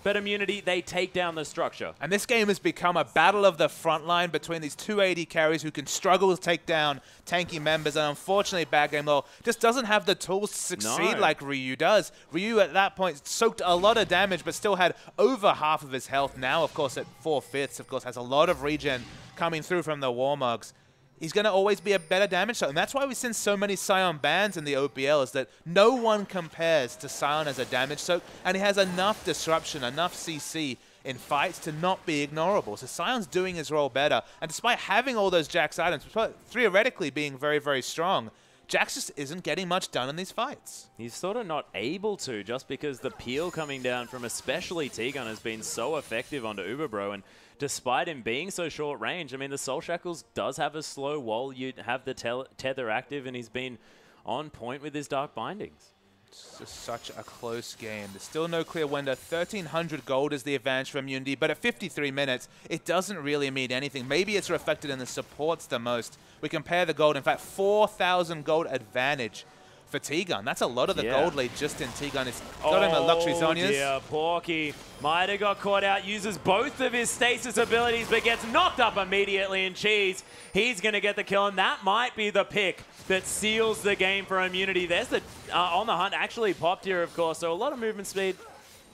[SPEAKER 2] but Immunity, they take down the structure.
[SPEAKER 1] And this game has become a battle of the front line between these 280 carries who can struggle to take down tanky members, and unfortunately Bad Game Low just doesn't have the tools to succeed like Ryu does. Ryu at that point soaked a lot of damage but still had over half of his health. Now, of course, at 4/5, of course, has a lot of regen coming through from the Warmugs. He's going to always be a better damage shot. And that's why we've seen so many Sion bans in the OPL, is that no one compares to Sion as a damage soak, and he has enough disruption, enough CC in fights to not be ignorable. So Sion's doing his role better. And despite having all those Jax items, theoretically being very, very strong, Jax just isn't getting much done in these fights.
[SPEAKER 2] He's sort of not able to, just because the peel coming down from especially T-Gun has been so effective onto Uberbro. And despite him being so short range, I mean, the Soul Shackles does have a slow wall. You have the tether active, and he's been on point with his Dark Bindings.
[SPEAKER 1] It's just such a close game. There's still no clear window. 1,300 gold is the advantage for Immunity, but at 53 minutes, it doesn't really mean anything. Maybe it's reflected in the supports the most. We compare the gold. In fact, 4,000 gold advantage for T-Gun. That's a lot of the gold lead just in T-Gun. It's got him a Luxury Zonyas.
[SPEAKER 2] Yeah, Porky might have got caught out, uses both of his stasis abilities, but gets knocked up immediately in Cheese. He's going to get the kill, and that might be the pick that seals the game for Immunity. There's the On the Hunt actually popped here, of course, so a lot of movement speed.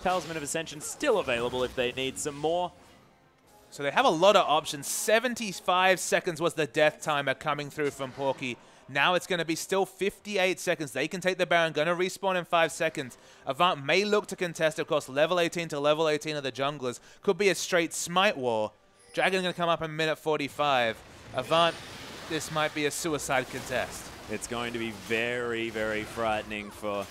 [SPEAKER 2] Talisman of Ascension still available if they need some more.
[SPEAKER 1] So they have a lot of options. 75 seconds was the death timer coming through from Porky. Now it's going to be still 58 seconds. They can take the Baron, going to respawn in 5 seconds. Avant may look to contest, of course, level 18 to level 18 of the junglers. Could be a straight smite war. Dragon going to come up in minute 45. Avant, this might be a suicide contest.
[SPEAKER 2] It's going to be very, very frightening for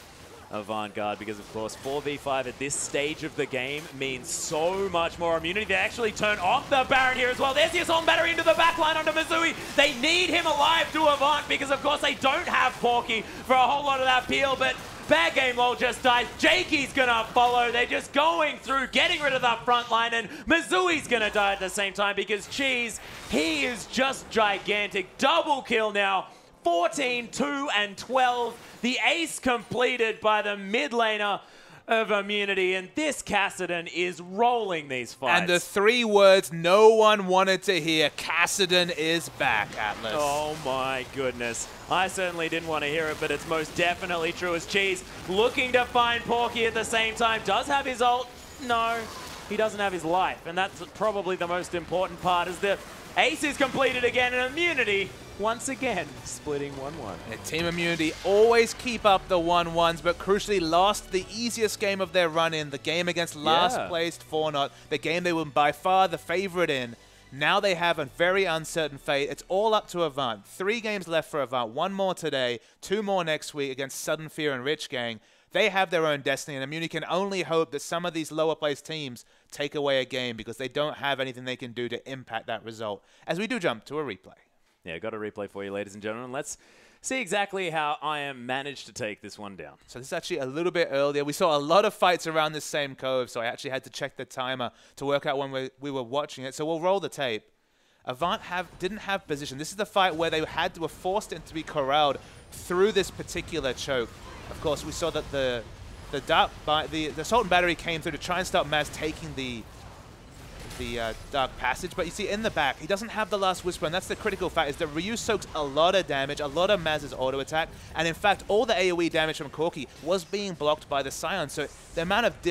[SPEAKER 2] Avant Garde because, of course, 4v5 at this stage of the game means so much more Immunity. They actually turn off the Baron here as well. There's the Assault Battery into the backline onto Missouri. They need him alive to Avant because, of course, they don't have Porky for a whole lot of that peel, but Bad Game Lol just dies. Jakey's going to follow. They're just going through, getting rid of that front line, and Mizoui's going to die at the same time because Cheese, he is just gigantic. Double kill now. 14, 2, and 12. The ace completed by the mid laner of Immunity, and this Kassadin is rolling these fights.
[SPEAKER 1] And the 3 words no one wanted to hear, Kassadin is back, Atlas.
[SPEAKER 2] Oh my goodness. I certainly didn't want to hear it, but it's most definitely true as Cheese looking to find Porky at the same time. Does have his ult? No, he doesn't have his life, and that's probably the most important part as the ace is completed again, and Immunity once again splitting 1-1.
[SPEAKER 1] And Team Immunity always keep up the 1-1s, but crucially lost the easiest game of their run-in, the game against last-placed Fornot, the game they were by far the favorite in. Now they have a very uncertain fate. It's all up to Avant. 3 games left for Avant, 1 more today, 2 more next week against Sudden Fear and Rich Gang. They have their own destiny, and Immunity can only hope that some of these lower-placed teams take away a game because they don't have anything they can do to impact that result. As we do jump to a replay.
[SPEAKER 2] Yeah, got a replay for you, ladies and gentlemen. Let's see exactly how IM managed to take this one down.
[SPEAKER 1] So this is actually a little bit earlier. We saw a lot of fights around this same cove, so I actually had to check the timer to work out when we were watching it. So we'll roll the tape. Avant didn't have position. This is the fight where they were forced to be corralled through this particular choke. Of course, we saw that the Assault and Battery came through to try and stop Maz taking the Dark Passage, but you see in the back, he doesn't have the Last Whisper, and that's the critical fact, is that Ryu soaks a lot of damage, a lot of Maz's auto attack, and in fact, all the AoE damage from Corki was being blocked by the Scion, so the amount of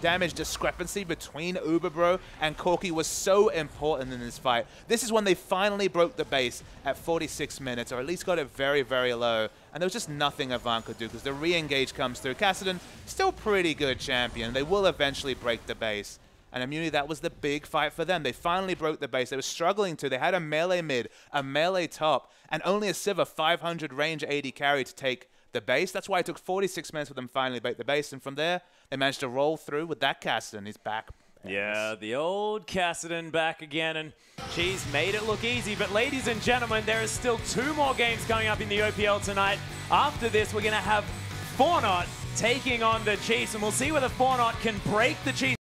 [SPEAKER 1] damage discrepancy between Uberbro and Corki was so important in this fight. This is when they finally broke the base at 46 minutes, or at least got it very, very low, and there was just nothing Avant could do, because the re-engage comes through. Kassadin, still pretty good champion. They will eventually break the base. And Immunity, that was the big fight for them. They finally broke the base. They were struggling to. They had a melee mid, a melee top, and only a Sivir 500 range AD carry to take the base. That's why it took 46 minutes for them to finally break the base. And from there, they managed to roll through with that Kassadin. He's back.
[SPEAKER 2] Yeah, the old Kassadin back again, and she's made it look easy. But ladies and gentlemen, there is still 2 more games coming up in the OPL tonight. After this, we're going to have Fortnite taking on the Chiefs, and we'll see whether Fortnite can break the Chiefs.